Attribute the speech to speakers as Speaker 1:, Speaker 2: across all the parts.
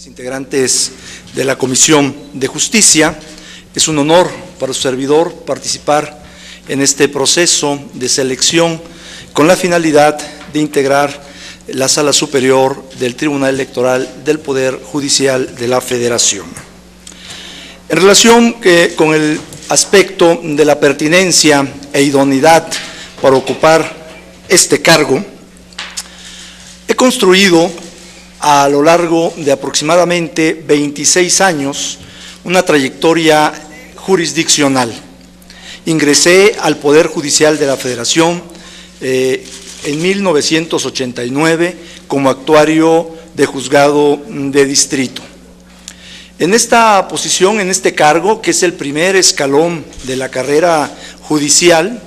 Speaker 1: Integrantes de la Comisión de Justicia, es un honor para su servidor participar en este proceso de selección con la finalidad de integrar la Sala Superior del Tribunal Electoral del Poder Judicial de la Federación. En relación con el aspecto de la pertinencia e idoneidad para ocupar este cargo, he construido a lo largo de aproximadamente 26 años una trayectoria jurisdiccional. Ingresé al Poder Judicial de la Federación en 1989 como actuario de juzgado de distrito. En esta posición, en este cargo, que es el primer escalón de la carrera judicial,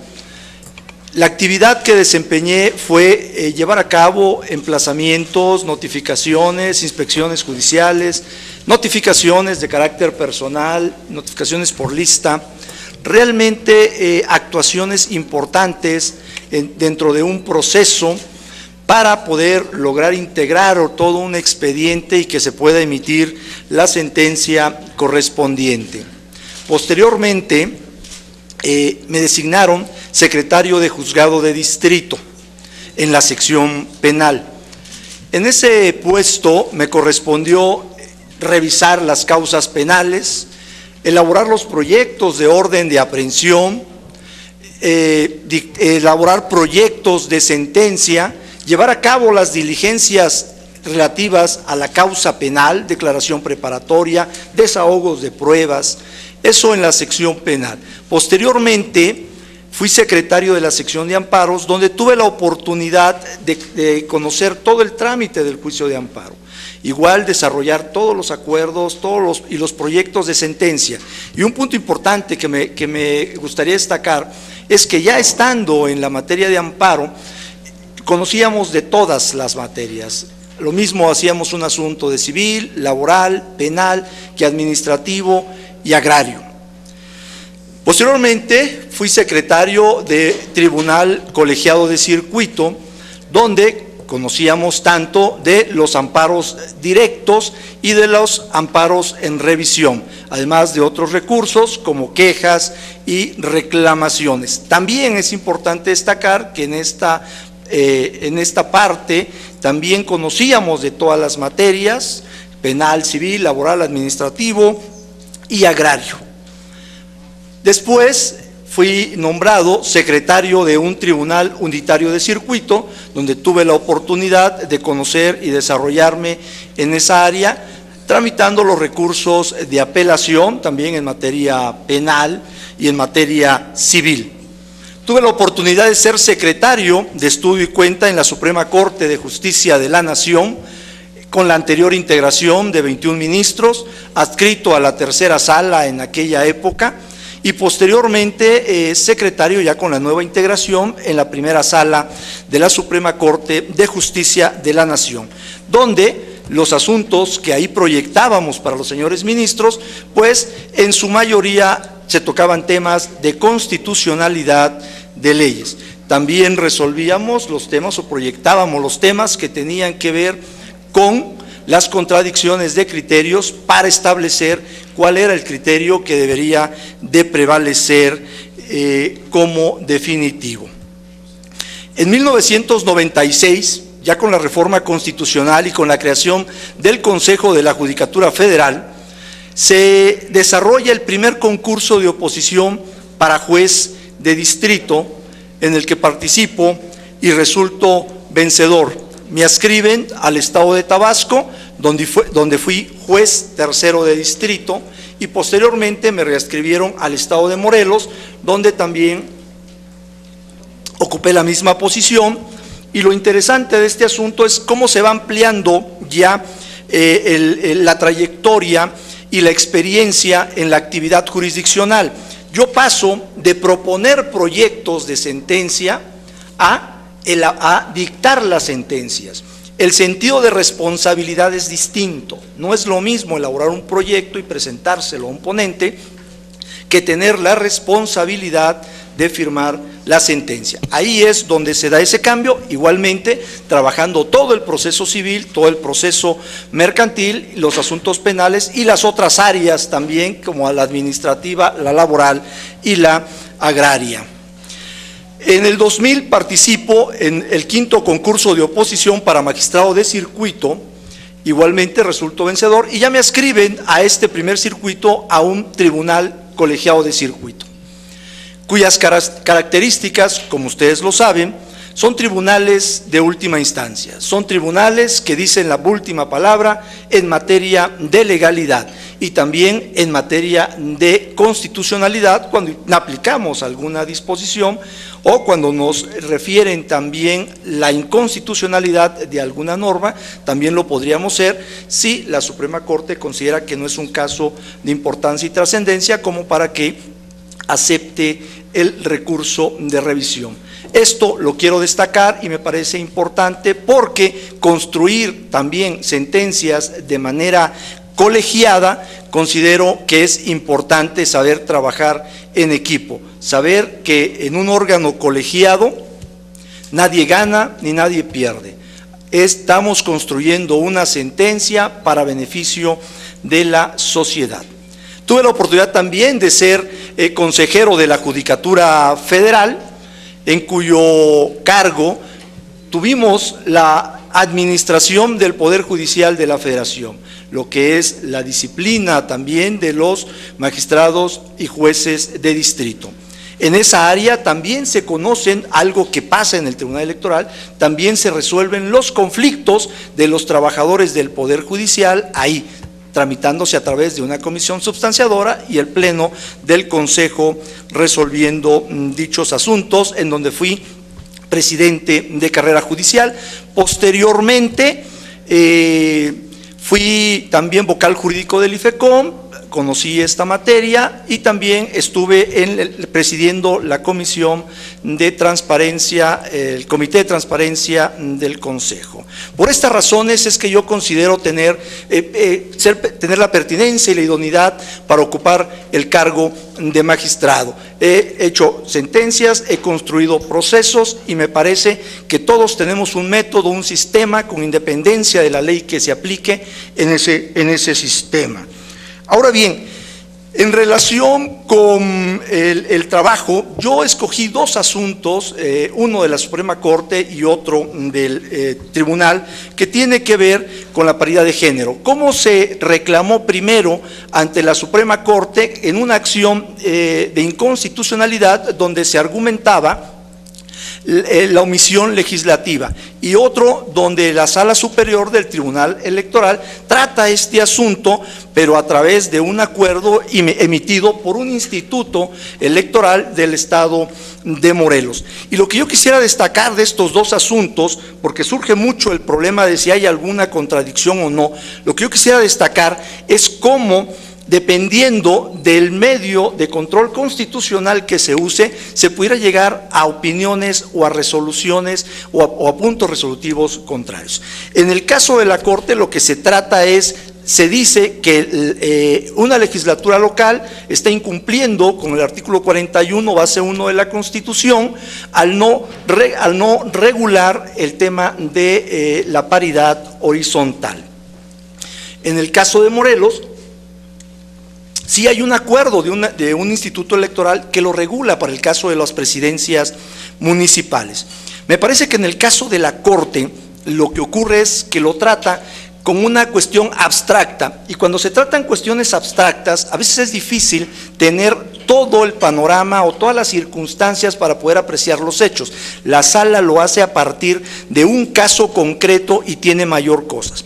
Speaker 1: la actividad que desempeñé fue llevar a cabo emplazamientos, notificaciones, inspecciones judiciales, notificaciones de carácter personal, notificaciones por lista, realmente actuaciones importantes dentro de un proceso para poder lograr integrar todo un expediente y que se pueda emitir la sentencia correspondiente. Posteriormente, me designaron secretario de juzgado de distrito en la sección penal. En ese puesto me correspondió revisar las causas penales, elaborar los proyectos de orden de aprehensión, elaborar proyectos de sentencia, llevar a cabo las diligencias relativas a la causa penal, declaración preparatoria, desahogos de pruebas, eso en la sección penal. Posteriormente, fui secretario de la sección de amparos, donde tuve la oportunidad de conocer todo el trámite del juicio de amparo. Igual desarrollar todos los acuerdos, y los proyectos de sentencia. Y un punto importante que me gustaría destacar es que ya estando en la materia de amparo, conocíamos de todas las materias. Lo mismo hacíamos un asunto de civil, laboral, penal, que administrativo y agrario. Posteriormente fui secretario de Tribunal Colegiado de Circuito, donde conocíamos tanto de los amparos directos y de los amparos en revisión, además de otros recursos como quejas y reclamaciones. También es importante destacar que en esta parte también conocíamos de todas las materias, penal, civil, laboral, administrativo y agrario. Después fui nombrado secretario de un tribunal unitario de circuito, donde tuve la oportunidad de conocer y desarrollarme en esa área, tramitando los recursos de apelación, también en materia penal y en materia civil. Tuve la oportunidad de ser secretario de estudio y cuenta en la Suprema Corte de Justicia de la Nación, con la anterior integración de 21 ministros, adscrito a la tercera sala en aquella época, y posteriormente secretario ya con la nueva integración en la primera sala de la Suprema Corte de Justicia de la Nación, donde los asuntos que ahí proyectábamos para los señores ministros, pues en su mayoría se tocaban temas de constitucionalidad de leyes. También resolvíamos los temas o proyectábamos los temas que tenían que ver con las contradicciones de criterios para establecer cuál era el criterio que debería de prevalecer como definitivo. En 1996, ya con la reforma constitucional y con la creación del Consejo de la Judicatura Federal, se desarrolla el primer concurso de oposición para juez de distrito, en el que participo y resulto vencedor. Me adscriben al estado de Tabasco, donde fui juez tercero de distrito, y posteriormente me readscribieron al estado de Morelos, donde también ocupé la misma posición. Y lo interesante de este asunto es cómo se va ampliando ya la trayectoria y la experiencia en la actividad jurisdiccional. Yo paso de proponer proyectos de sentencia a dictar las sentencias. El sentido de responsabilidad es distinto. No es lo mismo elaborar un proyecto y presentárselo a un ponente que tener la responsabilidad de firmar la sentencia. Ahí es donde se da ese cambio, igualmente trabajando todo el proceso civil, todo el proceso mercantil, los asuntos penales y las otras áreas también, como la administrativa, la laboral y la agraria. En el 2000 participo en el 5º concurso de oposición para magistrado de circuito, igualmente resulto vencedor y ya me adscriben a este primer circuito a un tribunal colegiado de circuito, cuyas características, como ustedes lo saben, son tribunales de última instancia, son tribunales que dicen la última palabra en materia de legalidad y también en materia de constitucionalidad cuando aplicamos alguna disposición o cuando nos refieren también la inconstitucionalidad de alguna norma, también lo podríamos hacer si la Suprema Corte considera que no es un caso de importancia y trascendencia como para que acepte el recurso de revisión. Esto lo quiero destacar y me parece importante porque construir también sentencias de manera colegiada, considero que es importante saber trabajar en equipo, saber que en un órgano colegiado nadie gana ni nadie pierde. Estamos construyendo una sentencia para beneficio de la sociedad. Tuve la oportunidad también de ser consejero de la Judicatura Federal, en cuyo cargo tuvimos la administración del Poder Judicial de la Federación, lo que es la disciplina también de los magistrados y jueces de distrito. En esa área también se conocen algo que pasa en el Tribunal Electoral, también se resuelven los conflictos de los trabajadores del Poder Judicial ahí, tramitándose a través de una comisión substanciadora y el pleno del Consejo resolviendo dichos asuntos, en donde fui presidente de carrera judicial. Posteriormente fui también vocal jurídico del IFECOM, conocí esta materia y también estuve presidiendo la comisión de transparencia, el comité de transparencia del Consejo. Por estas razones es que yo considero tener la pertinencia y la idoneidad para ocupar el cargo de magistrado. He hecho sentencias, he construido procesos y me parece que todos tenemos un método, un sistema con independencia de la ley que se aplique en ese sistema. Ahora bien, en relación con el trabajo, yo escogí dos asuntos, uno de la Suprema Corte y otro del Tribunal, que tiene que ver con la paridad de género. ¿Cómo se reclamó primero ante la Suprema Corte en una acción de inconstitucionalidad donde se argumentaba la omisión legislativa, y otro donde la Sala Superior del Tribunal Electoral trata este asunto, pero a través de un acuerdo emitido por un instituto electoral del estado de Morelos? Y lo que yo quisiera destacar de estos dos asuntos, porque surge mucho el problema de si hay alguna contradicción o no, lo que yo quisiera destacar es cómo, dependiendo del medio de control constitucional que se use, se pudiera llegar a opiniones o a resoluciones o a puntos resolutivos contrarios. En el caso de la Corte, lo que se trata es, se dice que una legislatura local está incumpliendo con el artículo 41, base 1 de la Constitución, al no regular el tema de la paridad horizontal. En el caso de Morelos, sí hay un acuerdo de un instituto electoral que lo regula para el caso de las presidencias municipales. Me parece que en el caso de la Corte lo que ocurre es que lo trata como una cuestión abstracta, y cuando se tratan cuestiones abstractas a veces es difícil tener todo el panorama o todas las circunstancias para poder apreciar los hechos. La Sala lo hace a partir de un caso concreto y tiene mayor cosas.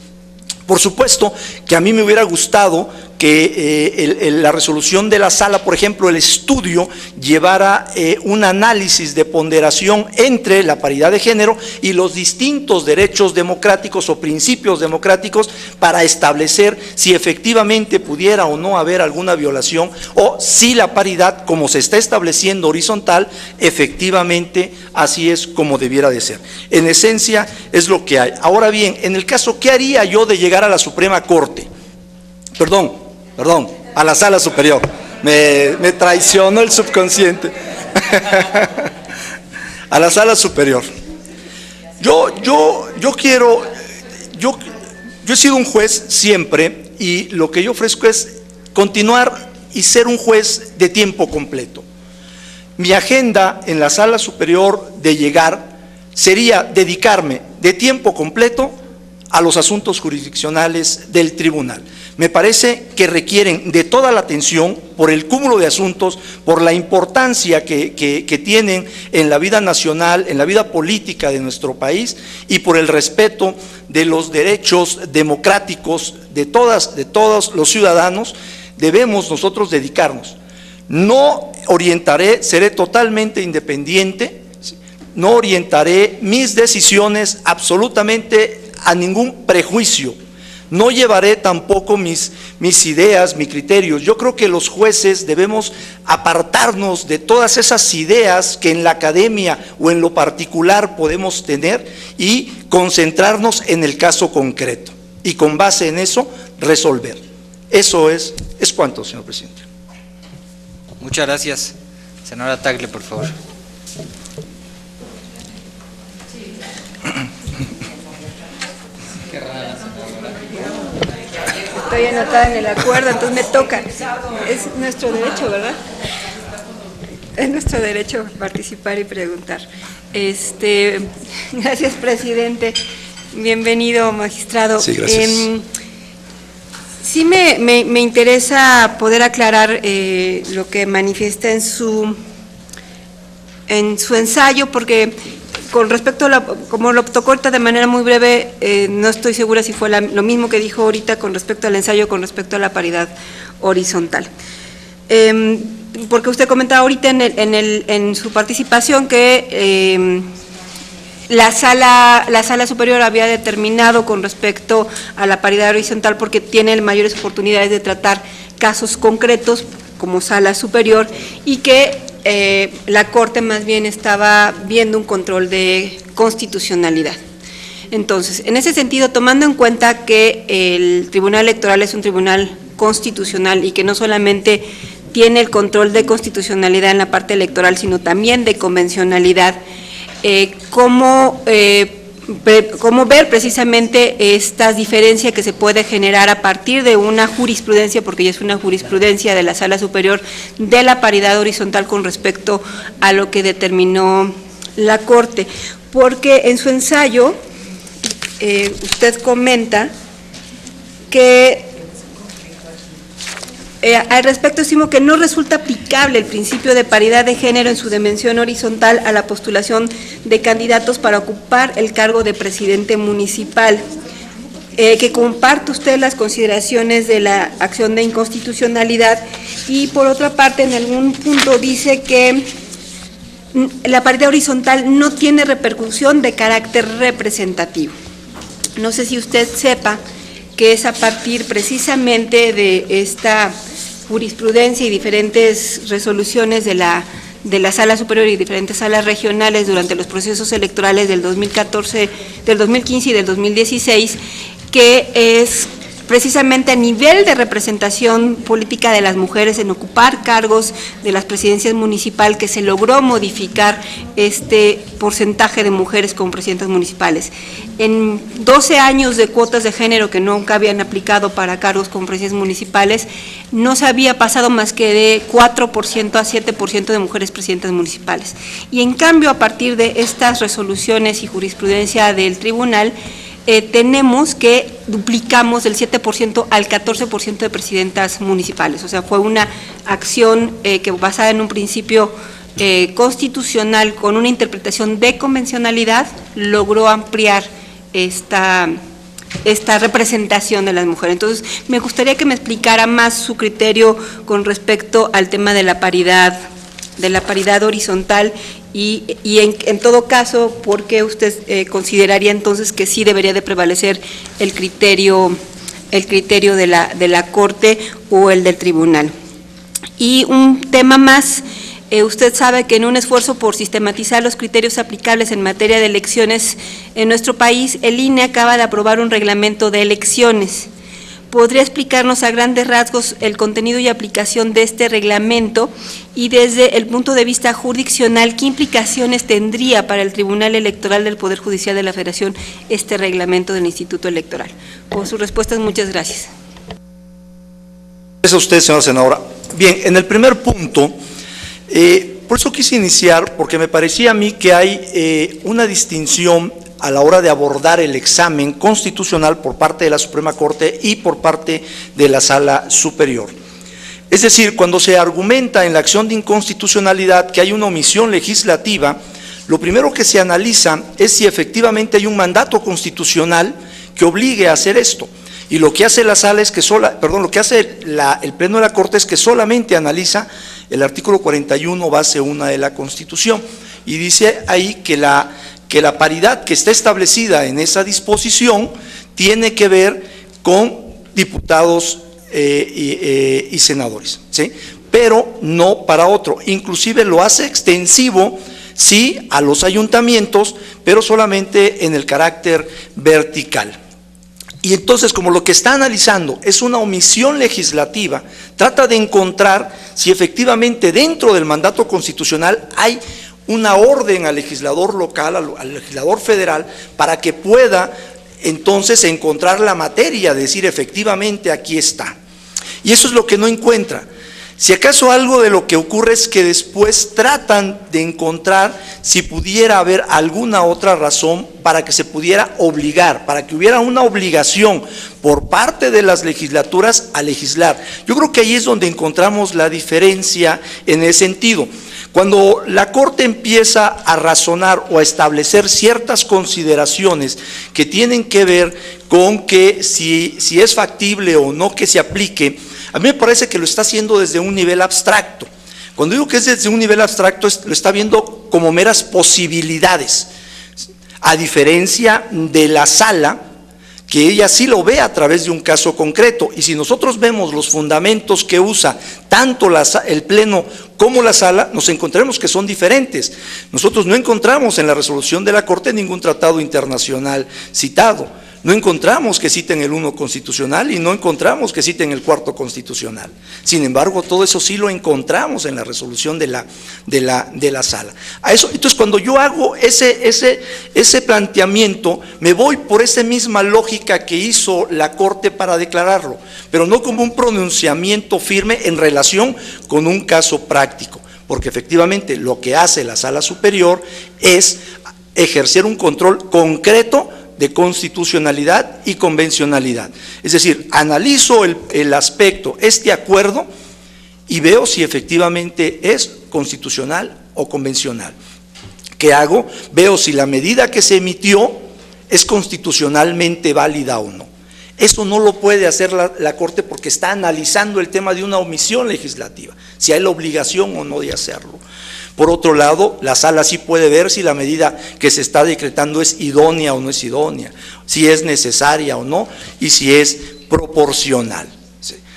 Speaker 1: Por supuesto que a mí me hubiera gustado que la resolución de la Sala, por ejemplo, el estudio, llevara un análisis de ponderación entre la paridad de género y los distintos derechos democráticos o principios democráticos para establecer si efectivamente pudiera o no haber alguna violación, o si la paridad, como se está estableciendo horizontal, efectivamente así es como debiera de ser. En esencia es lo que hay. Ahora bien, en el caso, ¿qué haría yo de llegar a la Suprema Corte? Perdón, a la Sala Superior. Me traicionó el subconsciente. a la Sala Superior. Yo he sido un juez siempre, y lo que yo ofrezco es continuar y ser un juez de tiempo completo. Mi agenda en la Sala Superior de llegar sería dedicarme de tiempo completo a los asuntos jurisdiccionales del tribunal. Me parece que requieren de toda la atención por el cúmulo de asuntos, por la importancia que tienen en la vida nacional, en la vida política de nuestro país, y por el respeto de los derechos democráticos de todos los ciudadanos. Debemos nosotros dedicarnos. No orientaré, seré totalmente independiente, no orientaré mis decisiones absolutamente a ningún prejuicio. No llevaré tampoco mis ideas, mis criterios. Yo creo que los jueces debemos apartarnos de todas esas ideas que en la academia o en lo particular podemos tener y concentrarnos en el caso concreto. Y con base en eso, resolver. Eso es cuanto, señor presidente.
Speaker 2: Muchas gracias. Senadora Tagle, por favor.
Speaker 3: Estoy anotada en el acuerdo, entonces me toca. Es nuestro derecho, ¿verdad? Es nuestro derecho participar y preguntar. Gracias, presidente. Bienvenido, magistrado.
Speaker 1: Sí, gracias.
Speaker 3: Sí me interesa poder aclarar lo que manifiesta en su ensayo, porque con respecto a como lo tocó ahorita de manera muy breve, no estoy segura si fue lo mismo que dijo ahorita con respecto al ensayo, con respecto a la paridad horizontal. Porque usted comentaba ahorita en su participación que la sala superior había determinado con respecto a la paridad horizontal porque tiene mayores oportunidades de tratar casos concretos como sala superior, y que la Corte más bien estaba viendo un control de constitucionalidad. Entonces, en ese sentido, tomando en cuenta que el Tribunal Electoral es un tribunal constitucional y que no solamente tiene el control de constitucionalidad en la parte electoral, sino también de convencionalidad, ¿cómo ver precisamente esta diferencia que se puede generar a partir de una jurisprudencia, porque ya es una jurisprudencia de la Sala Superior, de la paridad horizontal con respecto a lo que determinó la Corte? Porque en su ensayo usted comenta que al respecto estimo que no resulta aplicable el principio de paridad de género en su dimensión horizontal a la postulación de candidatos para ocupar el cargo de presidente municipal, que comparte usted las consideraciones de la acción de inconstitucionalidad, y por otra parte en algún punto dice que la paridad horizontal no tiene repercusión de carácter representativo. No sé si usted sepa que es a partir precisamente de esta jurisprudencia y diferentes resoluciones de la Sala Superior y diferentes salas regionales durante los procesos electorales del 2014, del 2015 y del 2016, que es precisamente a nivel de representación política de las mujeres en ocupar cargos de las presidencias municipales que se logró modificar este porcentaje de mujeres como presidentas municipales. En 12 años de cuotas de género que nunca habían aplicado para cargos como presidencias municipales, no se había pasado más que de 4% a 7% de mujeres presidentas municipales. Y en cambio, a partir de estas resoluciones y jurisprudencia del tribunal, tenemos que duplicamos del 7% al 14% de presidentas municipales. O sea, fue una acción que basada en un principio constitucional con una interpretación de convencionalidad logró ampliar esta representación de las mujeres. Entonces, me gustaría que me explicara más su criterio con respecto al tema de la paridad horizontal y en todo caso, ¿por qué usted consideraría entonces que sí debería de prevalecer el criterio de la Corte o el del tribunal? Y un tema más, usted sabe que en un esfuerzo por sistematizar los criterios aplicables en materia de elecciones en nuestro país, el INE acaba de aprobar un reglamento de elecciones. ¿Podría explicarnos a grandes rasgos el contenido y aplicación de este reglamento y desde el punto de vista jurisdiccional, qué implicaciones tendría para el Tribunal Electoral del Poder Judicial de la Federación este reglamento del Instituto Electoral? Por sus respuestas, muchas gracias.
Speaker 1: Gracias a usted, señora senadora. Bien, en el primer punto, por eso quise iniciar, porque me parecía a mí que hay una distinción a la hora de abordar el examen constitucional por parte de la Suprema Corte y por parte de la Sala Superior. Es decir, cuando se argumenta en la acción de inconstitucionalidad que hay una omisión legislativa, lo primero que se analiza es si efectivamente hay un mandato constitucional que obligue a hacer esto. Y lo que hace la Sala es que lo que hace el Pleno de la Corte es que solamente analiza el artículo 41, base 1 de la Constitución, y dice ahí que la paridad que está establecida en esa disposición tiene que ver con diputados y senadores, ¿sí? Pero no para otro, inclusive lo hace extensivo, sí, a los ayuntamientos, pero solamente en el carácter vertical. Y entonces, como lo que está analizando es una omisión legislativa, trata de encontrar si efectivamente dentro del mandato constitucional hay una orden al legislador local, al legislador federal, para que pueda entonces encontrar la materia, decir efectivamente aquí está. Y eso es lo que no encuentra. Si acaso algo de lo que ocurre es que después tratan de encontrar si pudiera haber alguna otra razón para que se pudiera obligar, para que hubiera una obligación por parte de las legislaturas a legislar. Yo creo que ahí es donde encontramos la diferencia en ese sentido. Cuando la Corte empieza a razonar o a establecer ciertas consideraciones que tienen que ver con que si es factible o no que se aplique, a mí me parece que lo está haciendo desde un nivel abstracto. Cuando digo que es desde un nivel abstracto, lo está viendo como meras posibilidades, a diferencia de la Sala, que ella sí lo ve a través de un caso concreto. Y si nosotros vemos los fundamentos que usa tanto el Pleno como la Sala, nos encontraremos que son diferentes. Nosotros no encontramos en la resolución de la Corte ningún tratado internacional citado. No encontramos que citen el 1 constitucional y no encontramos que citen el 4 constitucional. Sin embargo, todo eso sí lo encontramos en la resolución de la Sala. Entonces, cuando yo hago ese planteamiento, me voy por esa misma lógica que hizo la Corte para declararlo, pero no como un pronunciamiento firme en relación con un caso práctico, porque efectivamente lo que hace la Sala Superior es ejercer un control concreto de constitucionalidad y convencionalidad. Es decir, analizo el aspecto, este acuerdo, y veo si efectivamente es constitucional o convencional. ¿Qué hago? Veo si la medida que se emitió es constitucionalmente válida o no. Eso no lo puede hacer la Corte porque está analizando el tema de una omisión legislativa, si hay la obligación o no de hacerlo. Por otro lado, la Sala sí puede ver si la medida que se está decretando es idónea o no es idónea, si es necesaria o no, y si es proporcional.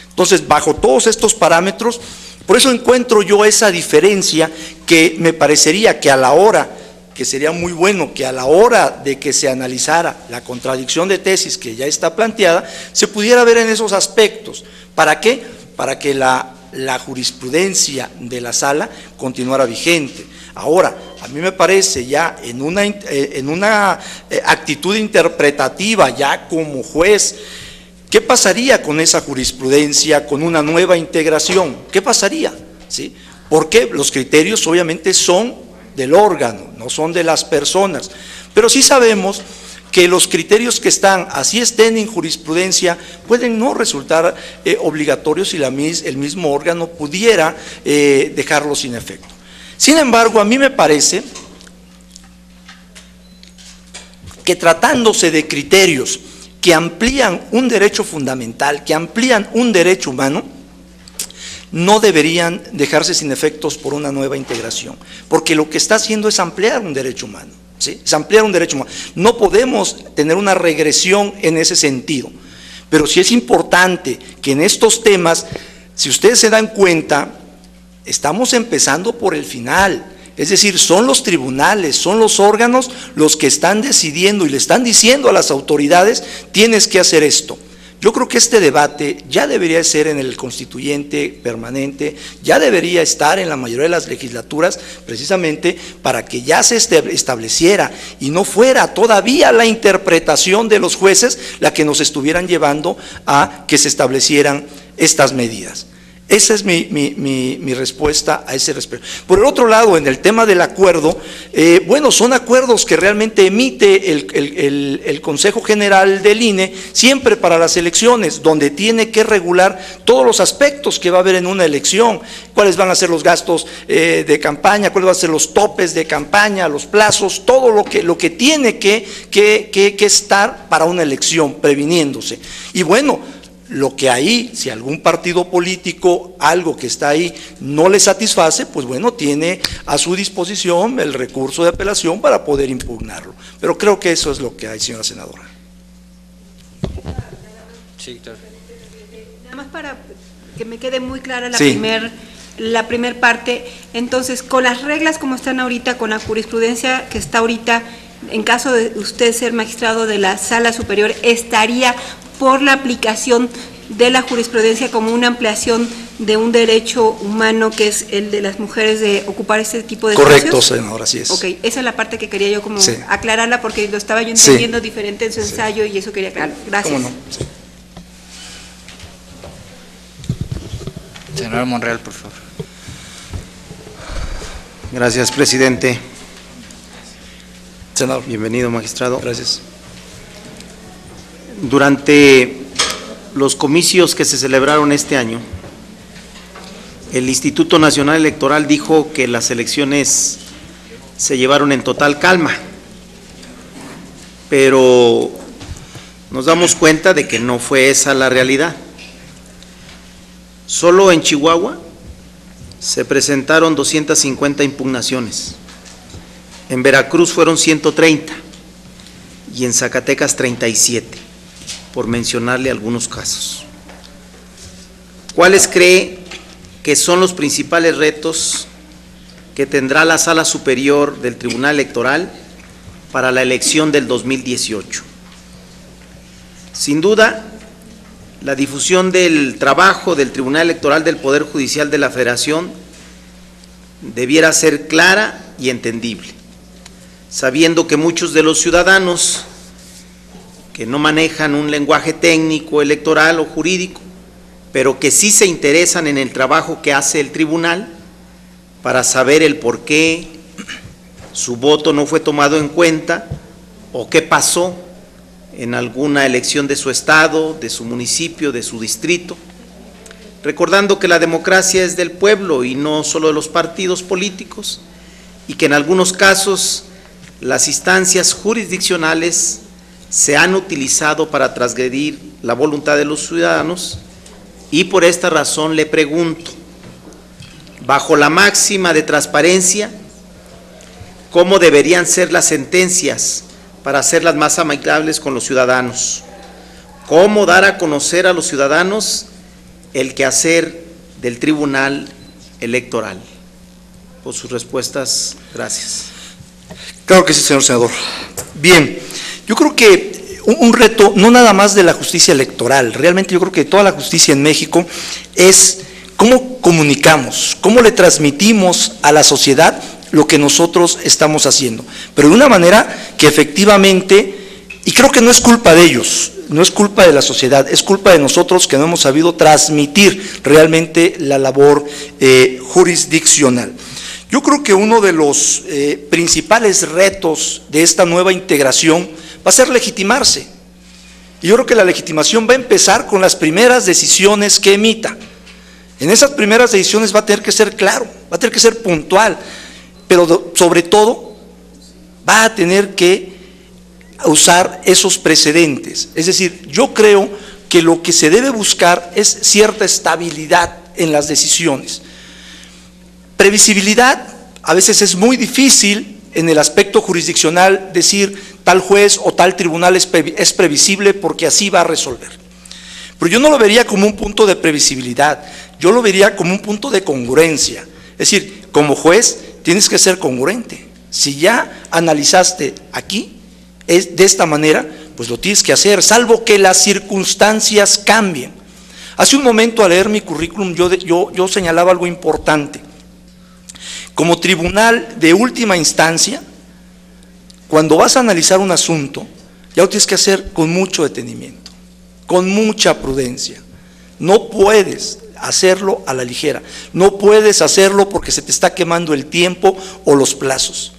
Speaker 1: Entonces, bajo todos estos parámetros, por eso encuentro yo esa diferencia que me parecería que a la hora, que sería muy bueno que a la hora de que se analizara la contradicción de tesis que ya está planteada, se pudiera ver en esos aspectos. ¿Para qué? Para que la jurisprudencia de la Sala continuara vigente. Ahora, a mí me parece ya en una actitud interpretativa, ya como juez, ¿qué pasaría con esa jurisprudencia, con una nueva integración? ¿Qué pasaría? ¿Sí? Porque los criterios obviamente son del órgano, no son de las personas, pero sí sabemos que los criterios que están, así estén en jurisprudencia, pueden no resultar obligatorios si el mismo órgano pudiera dejarlo sin efecto. Sin embargo, a mí me parece que tratándose de criterios que amplían un derecho fundamental, que amplían un derecho humano, no deberían dejarse sin efectos por una nueva integración, porque lo que está haciendo es ampliar un derecho humano. ¿Sí? Es ampliar un derecho humano. No podemos tener una regresión en ese sentido, pero sí es importante que en estos temas, si ustedes se dan cuenta, estamos empezando por el final, es decir, son los tribunales, son los órganos los que están decidiendo y le están diciendo a las autoridades, tienes que hacer esto, Yo creo que este debate ya debería ser en el constituyente permanente, ya debería estar en la mayoría de las legislaturas, precisamente para que ya se estableciera y no fuera todavía la interpretación de los jueces la que nos estuvieran llevando a que se establecieran estas medidas. Esa es mi respuesta a ese respecto. Por el otro lado, en el tema del acuerdo, bueno, son acuerdos que realmente emite el Consejo General del INE siempre para las elecciones, donde tiene que regular todos los aspectos que va a haber en una elección, cuáles van a ser los gastos de campaña, cuáles van a ser los topes de campaña, los plazos, todo lo que tiene que estar para una elección, previniéndose. Y bueno, lo que ahí, si algún partido político, algo que está ahí, no le satisface, pues bueno, tiene a su disposición el recurso de apelación para poder impugnarlo. Pero creo que eso es lo que hay, señora senadora.
Speaker 2: Sí, doctor.
Speaker 3: Nada más para que me quede muy clara la
Speaker 1: Sí.
Speaker 3: primer parte, entonces, con las reglas como están ahorita, con la jurisprudencia que está ahorita, en caso de usted ser magistrado de la Sala Superior, estaría por la aplicación de la jurisprudencia como una ampliación de un derecho humano que es el de las mujeres de ocupar este tipo de espacios.
Speaker 1: Correcto, senadora, así es.
Speaker 3: Ok, esa es la parte que quería yo como
Speaker 1: Sí.
Speaker 3: aclararla porque lo estaba yo entendiendo diferente en su ensayo y eso quería aclarar. Gracias.
Speaker 1: ¿Cómo no? Sí.
Speaker 2: Senador Monreal, por favor.
Speaker 4: Gracias, presidente.
Speaker 1: Senador,
Speaker 4: Bienvenido, magistrado.
Speaker 1: gracias.
Speaker 4: Durante los comicios que se celebraron este año, el Instituto Nacional Electoral dijo que las elecciones se llevaron en total calma, pero nos damos cuenta de que no fue esa la realidad. Solo en Chihuahua se presentaron 250 impugnaciones, en Veracruz fueron 130 y en Zacatecas 37, por mencionarle algunos casos. ¿Cuáles cree que son los principales retos que tendrá la Sala Superior del Tribunal Electoral para la elección del 2018? Sin duda, la difusión del trabajo del Tribunal Electoral del Poder Judicial de la Federación debiera ser clara y entendible, sabiendo que muchos de los ciudadanos que no manejan un lenguaje técnico, electoral o jurídico, pero que sí se interesan en el trabajo que hace el tribunal para saber el por qué su voto no fue tomado en cuenta o qué pasó en alguna elección de su estado, de su municipio, de su distrito, recordando que la democracia es del pueblo y no solo de los partidos políticos, y que en algunos casos las instancias jurisdiccionales se han utilizado para transgredir la voluntad de los ciudadanos, y por esta razón le pregunto, bajo la máxima de transparencia, ¿cómo deberían ser las sentencias para hacerlas más amigables con los ciudadanos? ¿Cómo dar a conocer a los ciudadanos el quehacer del Tribunal Electoral? Por sus respuestas, gracias.
Speaker 1: Claro que sí, señor senador. Bien, yo creo que un reto, no nada más de la justicia electoral, realmente yo creo que toda la justicia en México es cómo comunicamos, cómo le transmitimos a la sociedad lo que nosotros estamos haciendo, pero de una manera que efectivamente, y creo que no es culpa de ellos, no es culpa de la sociedad, es culpa de nosotros que no hemos sabido transmitir realmente la labor jurisdiccional. Yo creo que uno de los principales retos de esta nueva integración va a ser legitimarse. Y yo creo que la legitimación va a empezar con las primeras decisiones que emita. En esas primeras decisiones va a tener que ser claro, va a tener que ser puntual, pero sobre todo va a tener que usar esos precedentes. Es decir, yo creo que lo que se debe buscar es cierta estabilidad en las decisiones. Previsibilidad, a veces es muy difícil en el aspecto jurisdiccional decir tal juez o tal tribunal es previsible porque así va a resolver. Pero yo no lo vería como un punto de previsibilidad, yo lo vería como un punto de congruencia. Es decir, como juez tienes que ser congruente. Si ya analizaste aquí, es de esta manera, pues lo tienes que hacer, salvo que las circunstancias cambien. Hace un momento al leer mi currículum yo señalaba algo importante. Como tribunal de última instancia, cuando vas a analizar un asunto, ya lo tienes que hacer con mucho detenimiento, con mucha prudencia. No puedes hacerlo a la ligera, no puedes hacerlo porque se te está quemando el tiempo o los plazos.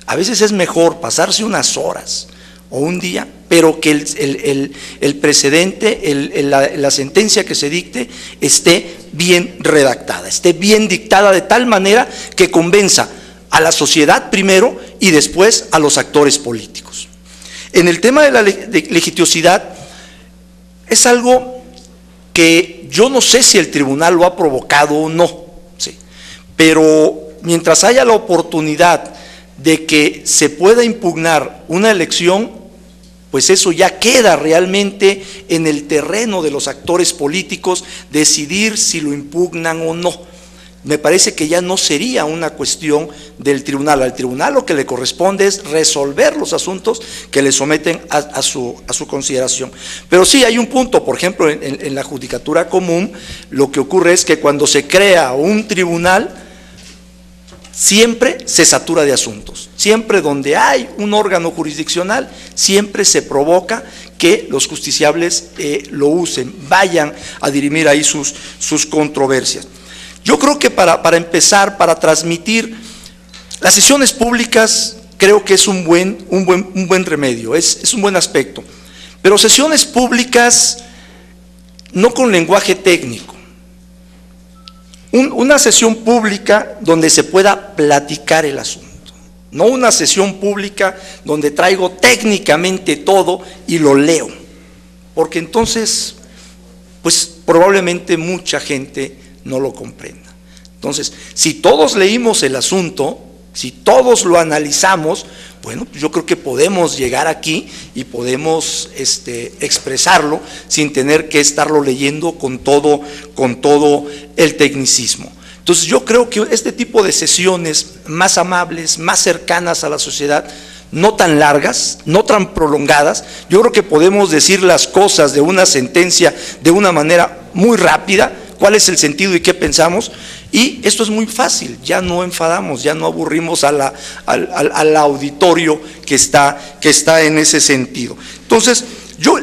Speaker 1: A veces es mejor pasarse unas horas o un día, pero que el precedente, la sentencia que se dicte esté bien redactada, esté bien dictada de tal manera que convenza a la sociedad primero y después a los actores políticos. En el tema de la litigiosidad es algo que yo no sé si el tribunal lo ha provocado o no, sí, pero mientras haya la oportunidad de que se pueda impugnar una elección, pues eso ya queda realmente en el terreno de los actores políticos decidir si lo impugnan o no. Me parece que ya no sería una cuestión del tribunal. Al tribunal lo que le corresponde es resolver los asuntos que le someten a su consideración. Pero sí hay un punto, por ejemplo, en la judicatura común, lo que ocurre es que cuando se crea un tribunal, siempre se satura de asuntos. Siempre donde hay un órgano jurisdiccional, siempre se provoca que los justiciables lo usen, vayan a dirimir ahí sus controversias. Yo creo que para empezar, para transmitir las sesiones públicas, creo que es un buen remedio, es un buen aspecto. Pero sesiones públicas no con lenguaje técnico. Una sesión pública donde se pueda platicar el asunto, no una sesión pública donde traigo técnicamente todo y lo leo, porque entonces, pues probablemente mucha gente no lo comprenda. Entonces, si todos leímos el asunto, si todos lo analizamos, bueno, yo creo que podemos llegar aquí y podemos expresarlo sin tener que estarlo leyendo con todo el tecnicismo. Entonces yo creo que este tipo de sesiones más amables, más cercanas a la sociedad, no tan largas, no tan prolongadas, yo creo que podemos decir las cosas de una sentencia de una manera muy rápida, cuál es el sentido y qué pensamos, y esto es muy fácil, ya no enfadamos, ya no aburrimos al auditorio que está en ese sentido. Entonces,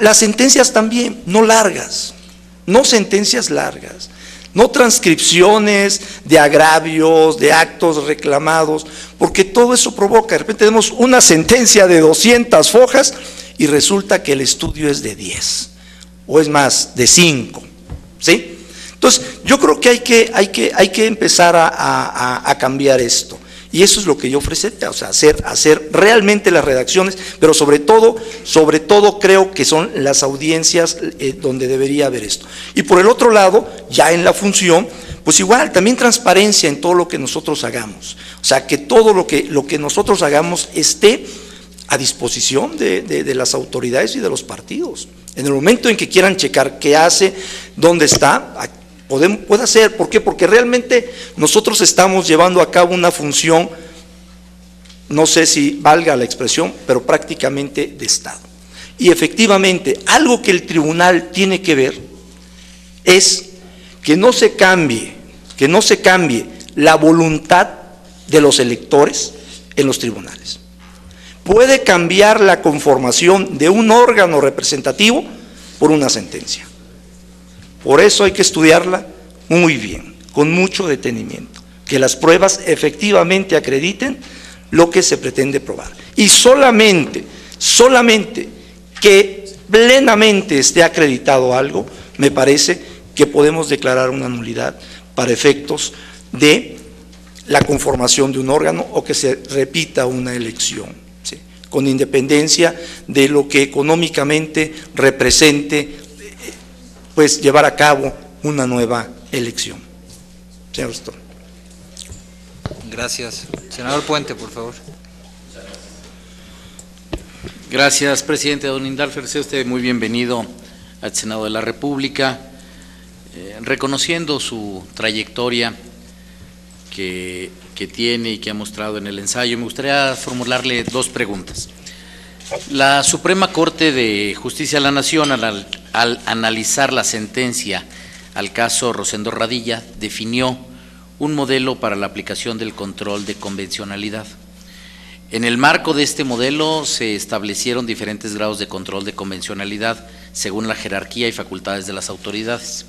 Speaker 1: las sentencias también, no largas, no sentencias largas, no transcripciones de agravios, de actos reclamados, porque todo eso provoca, de repente tenemos una sentencia de 200 hojas y resulta que el estudio es de 10, o es más, de 5, ¿sí? Entonces, yo creo que hay que empezar a cambiar esto. Y eso es lo que yo ofrecí, o sea, hacer realmente las redacciones, pero sobre todo creo que son las audiencias donde debería haber esto. Y por el otro lado, ya en la función, pues igual, también transparencia en todo lo que nosotros hagamos. O sea, que todo lo que nosotros hagamos esté a disposición de las autoridades y de los partidos. En el momento en que quieran checar qué hace, dónde está, puede hacer. ¿Por qué? Porque realmente nosotros estamos llevando a cabo una función, no sé si valga la expresión, pero prácticamente de Estado. Y efectivamente, algo que el tribunal tiene que ver es que no se cambie la voluntad de los electores en los tribunales. Puede cambiar la conformación de un órgano representativo por una sentencia. Por eso hay que estudiarla muy bien, con mucho detenimiento, que las pruebas efectivamente acrediten lo que se pretende probar. Y solamente que plenamente esté acreditado algo, me parece que podemos declarar una nulidad para efectos de la conformación de un órgano o que se repita una elección, ¿sí? Con independencia de lo que económicamente represente pues llevar a cabo una nueva elección. Señor Pastor.
Speaker 2: Gracias. Senador Puente, por favor.
Speaker 5: Gracias, presidente. Don Indalfer, sea usted muy bienvenido al Senado de la República. Reconociendo su trayectoria que tiene y que ha mostrado en el ensayo, me gustaría formularle dos preguntas. La Suprema Corte de Justicia de la Nación, al analizar la sentencia al caso Rosendo Radilla, definió un modelo para la aplicación del control de convencionalidad. En el marco de este modelo se establecieron diferentes grados de control de convencionalidad según la jerarquía y facultades de las autoridades.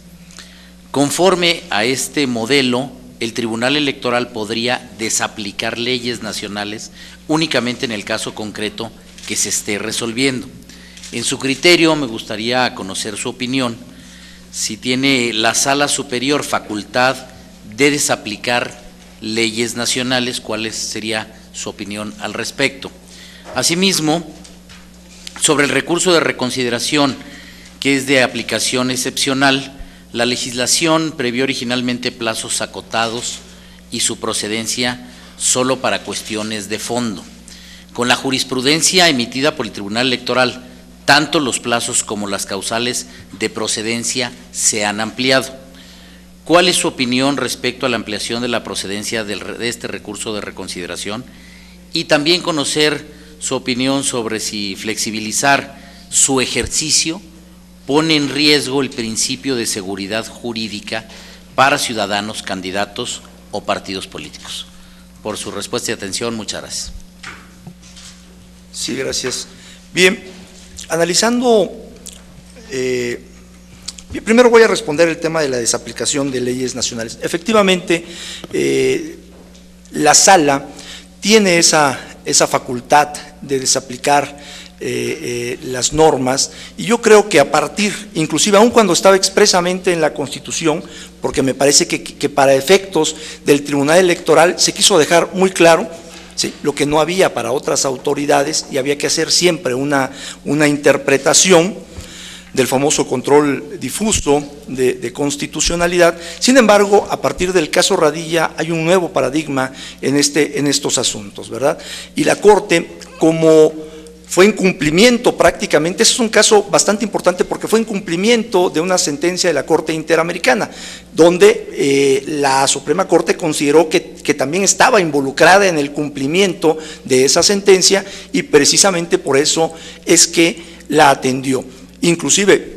Speaker 5: Conforme a este modelo, el Tribunal Electoral podría desaplicar leyes nacionales únicamente en el caso concreto que se esté resolviendo. En su criterio, me gustaría conocer su opinión, si tiene la Sala Superior facultad de desaplicar leyes nacionales, ¿cuál sería su opinión al respecto? Asimismo, sobre el recurso de reconsideración, que es de aplicación excepcional, la legislación previó originalmente plazos acotados y su procedencia solo para cuestiones de fondo. Con la jurisprudencia emitida por el Tribunal Electoral, tanto los plazos como las causales de procedencia se han ampliado. ¿Cuál es su opinión respecto a la ampliación de la procedencia de este recurso de reconsideración? Y también conocer su opinión sobre si flexibilizar su ejercicio pone en riesgo el principio de seguridad jurídica para ciudadanos, candidatos o partidos políticos. Por su respuesta y atención, muchas gracias.
Speaker 1: Sí, gracias. Bien, analizando, primero voy a responder el tema de la desaplicación de leyes nacionales. Efectivamente, la Sala tiene esa facultad de desaplicar las normas, y yo creo que a partir, inclusive aun cuando estaba expresamente en la Constitución, porque me parece que para efectos del Tribunal Electoral se quiso dejar muy claro, ¿sí?, lo que no había para otras autoridades, y había que hacer siempre una interpretación del famoso control difuso de constitucionalidad. Sin embargo, a partir del caso Radilla hay un nuevo paradigma en estos asuntos, ¿verdad? Y la Corte, como fue incumplimiento prácticamente, ese es un caso bastante importante porque fue incumplimiento de una sentencia de la Corte Interamericana, donde la Suprema Corte consideró que también estaba involucrada en el cumplimiento de esa sentencia, y precisamente por eso es que la atendió. Inclusive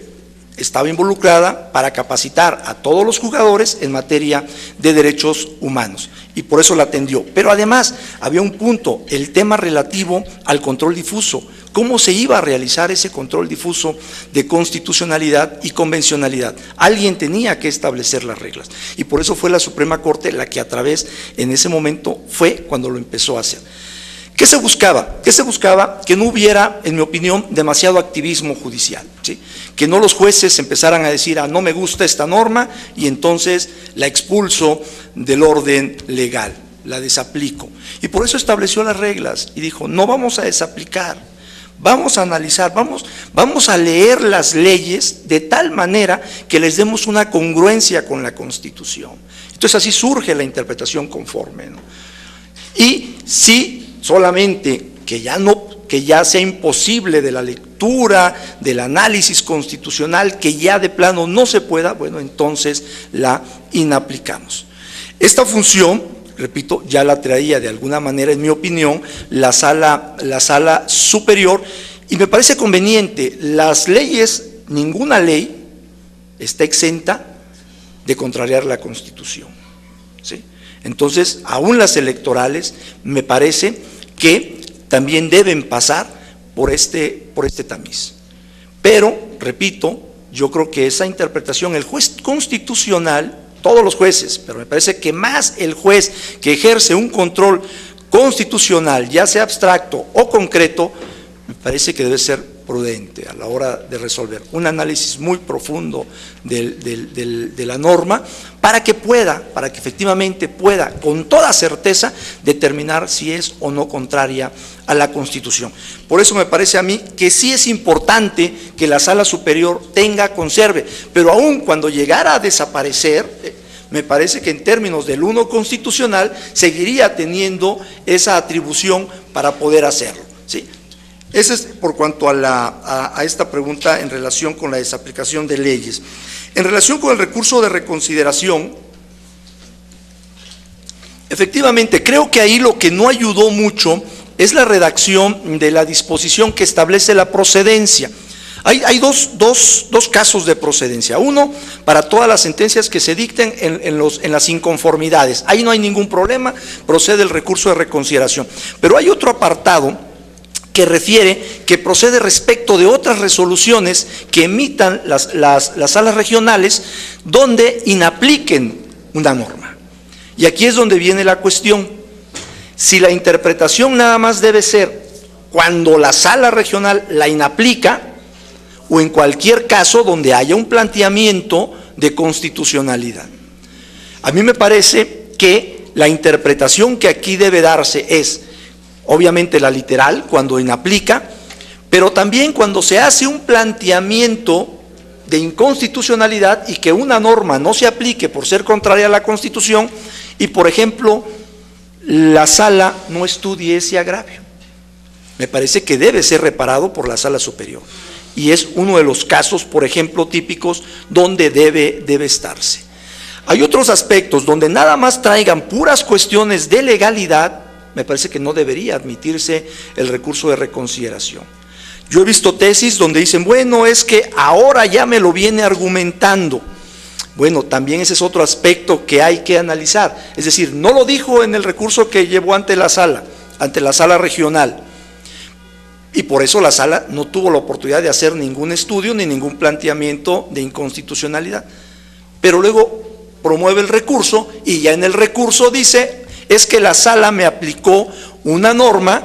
Speaker 1: estaba involucrada para capacitar a todos los jugadores en materia de derechos humanos, y por eso la atendió. Pero además había un punto, el tema relativo al control difuso, cómo se iba a realizar ese control difuso de constitucionalidad y convencionalidad. Alguien tenía que establecer las reglas, y por eso fue la Suprema Corte la que a través, en ese momento, fue cuando lo empezó a hacer. ¿Qué se buscaba? ¿Qué se buscaba? Que no hubiera, en mi opinión, demasiado activismo judicial, ¿sí? Que no los jueces empezaran a decir, no me gusta esta norma, y entonces la expulso del orden legal, la desaplico. Y por eso estableció las reglas y dijo, no vamos a desaplicar, vamos a analizar, vamos a leer las leyes de tal manera que les demos una congruencia con la Constitución. Entonces así surge la interpretación conforme, ¿no? Y si solamente que ya sea imposible de la lectura, del análisis constitucional, que ya de plano no se pueda, bueno, entonces la inaplicamos. Esta función, repito, ya la traía de alguna manera, en mi opinión, la Sala Superior, y me parece conveniente. Las leyes, ninguna ley está exenta de contrariar la Constitución, ¿sí? Entonces, aún las electorales, me parece que también deben pasar por este tamiz. Pero, repito, yo creo que esa interpretación, el juez constitucional, todos los jueces, pero me parece que más el juez que ejerce un control constitucional, ya sea abstracto o concreto, me parece que debe ser prudente a la hora de resolver un análisis muy profundo de la norma, para que efectivamente pueda con toda certeza determinar si es o no contraria a la Constitución. Por eso me parece a mí que sí es importante que la Sala Superior conserve, pero aún cuando llegara a desaparecer, me parece que en términos del uno constitucional seguiría teniendo esa atribución para poder hacerlo, ¿sí? Ese es por cuanto a esta pregunta en relación con la desaplicación de leyes. En relación con el recurso de reconsideración, efectivamente, creo que ahí lo que no ayudó mucho es la redacción de la disposición que establece la procedencia. Hay dos casos de procedencia. Uno, para todas las sentencias que se dicten en las inconformidades. Ahí no hay ningún problema, procede el recurso de reconsideración. Pero hay otro apartado que refiere que procede respecto de otras resoluciones que emitan las salas regionales donde inapliquen una norma. Y aquí es donde viene la cuestión. Si la interpretación nada más debe ser cuando la sala regional la inaplica, o en cualquier caso donde haya un planteamiento de constitucionalidad. A mí me parece que la interpretación que aquí debe darse es, obviamente, la literal, cuando inaplica, pero también cuando se hace un planteamiento de inconstitucionalidad y que una norma no se aplique por ser contraria a la Constitución y, por ejemplo, la sala no estudie ese agravio. Me parece que debe ser reparado por la sala superior. Y es uno de los casos, por ejemplo, típicos donde debe estarse. Hay otros aspectos donde nada más traigan puras cuestiones de legalidad, me parece que no debería admitirse el recurso de reconsideración. Yo he visto tesis donde dicen, bueno, es que ahora ya me lo viene argumentando. Bueno, también ese es otro aspecto que hay que analizar. Es decir, no lo dijo en el recurso que llevó ante la sala regional. Y por eso la sala no tuvo la oportunidad de hacer ningún estudio ni ningún planteamiento de inconstitucionalidad. Pero luego promueve el recurso y ya en el recurso dice, es que la sala me aplicó una norma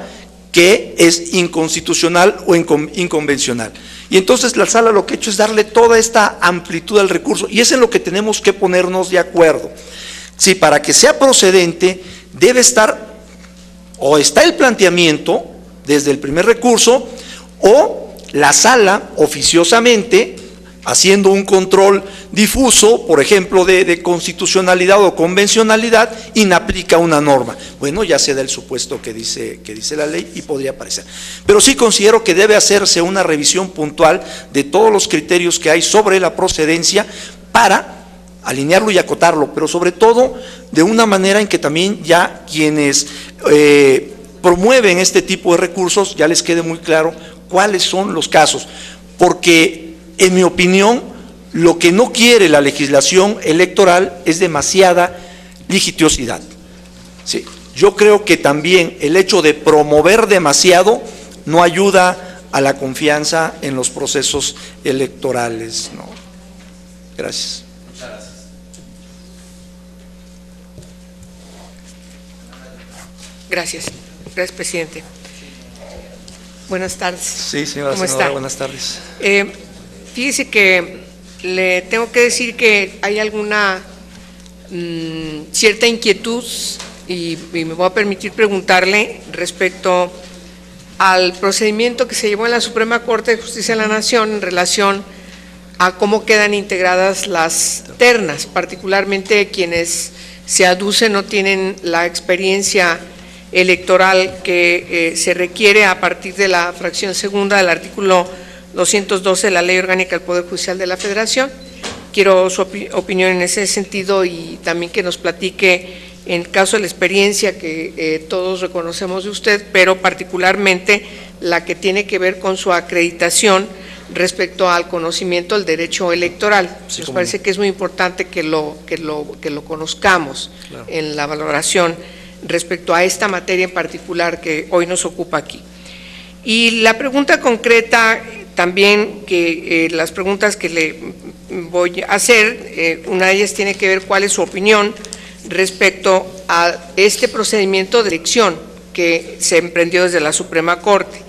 Speaker 1: que es inconstitucional o inconvencional. Y entonces la sala lo que ha hecho es darle toda esta amplitud al recurso y es en lo que tenemos que ponernos de acuerdo. Si para que sea procedente debe estar, o está el planteamiento desde el primer recurso, o la sala oficiosamente, haciendo un control difuso, por ejemplo, de constitucionalidad o convencionalidad, inaplica una norma. Bueno, ya se da el supuesto que dice la ley y podría aparecer. Pero sí considero que debe hacerse una revisión puntual de todos los criterios que hay sobre la procedencia para alinearlo y acotarlo, pero sobre todo de una manera en que también ya quienes promueven este tipo de recursos, ya les quede muy claro cuáles son los casos, porque en mi opinión, lo que no quiere la legislación electoral es demasiada litigiosidad. Sí, yo creo que también el hecho de promover demasiado no ayuda a la confianza en los procesos electorales, ¿no? Gracias.
Speaker 6: Gracias. Gracias, presidente. Buenas tardes.
Speaker 1: Sí, señora
Speaker 6: ¿Cómo
Speaker 1: senadora,
Speaker 6: está?
Speaker 1: buenas tardes.
Speaker 6: Fíjese que le tengo que decir que hay alguna cierta inquietud y me voy a permitir preguntarle respecto al procedimiento que se llevó en la Suprema Corte de Justicia de la Nación en relación a cómo quedan integradas las ternas, particularmente quienes se aducen no tienen la experiencia electoral que se requiere a partir de la fracción segunda del artículo 212 de la Ley Orgánica del Poder Judicial de la Federación. Quiero su opinión en ese sentido y también que nos platique en el caso de la experiencia que todos reconocemos de usted, pero particularmente la que tiene que ver con su acreditación respecto al conocimiento del derecho electoral.
Speaker 1: Sí,
Speaker 6: nos parece que es muy importante que lo conozcamos, claro, en la valoración respecto a esta materia en particular que hoy nos ocupa aquí. Y la pregunta concreta también, que las preguntas que le voy a hacer, una de ellas tiene que ver cuál es su opinión respecto a este procedimiento de elección que se emprendió desde la Suprema Corte.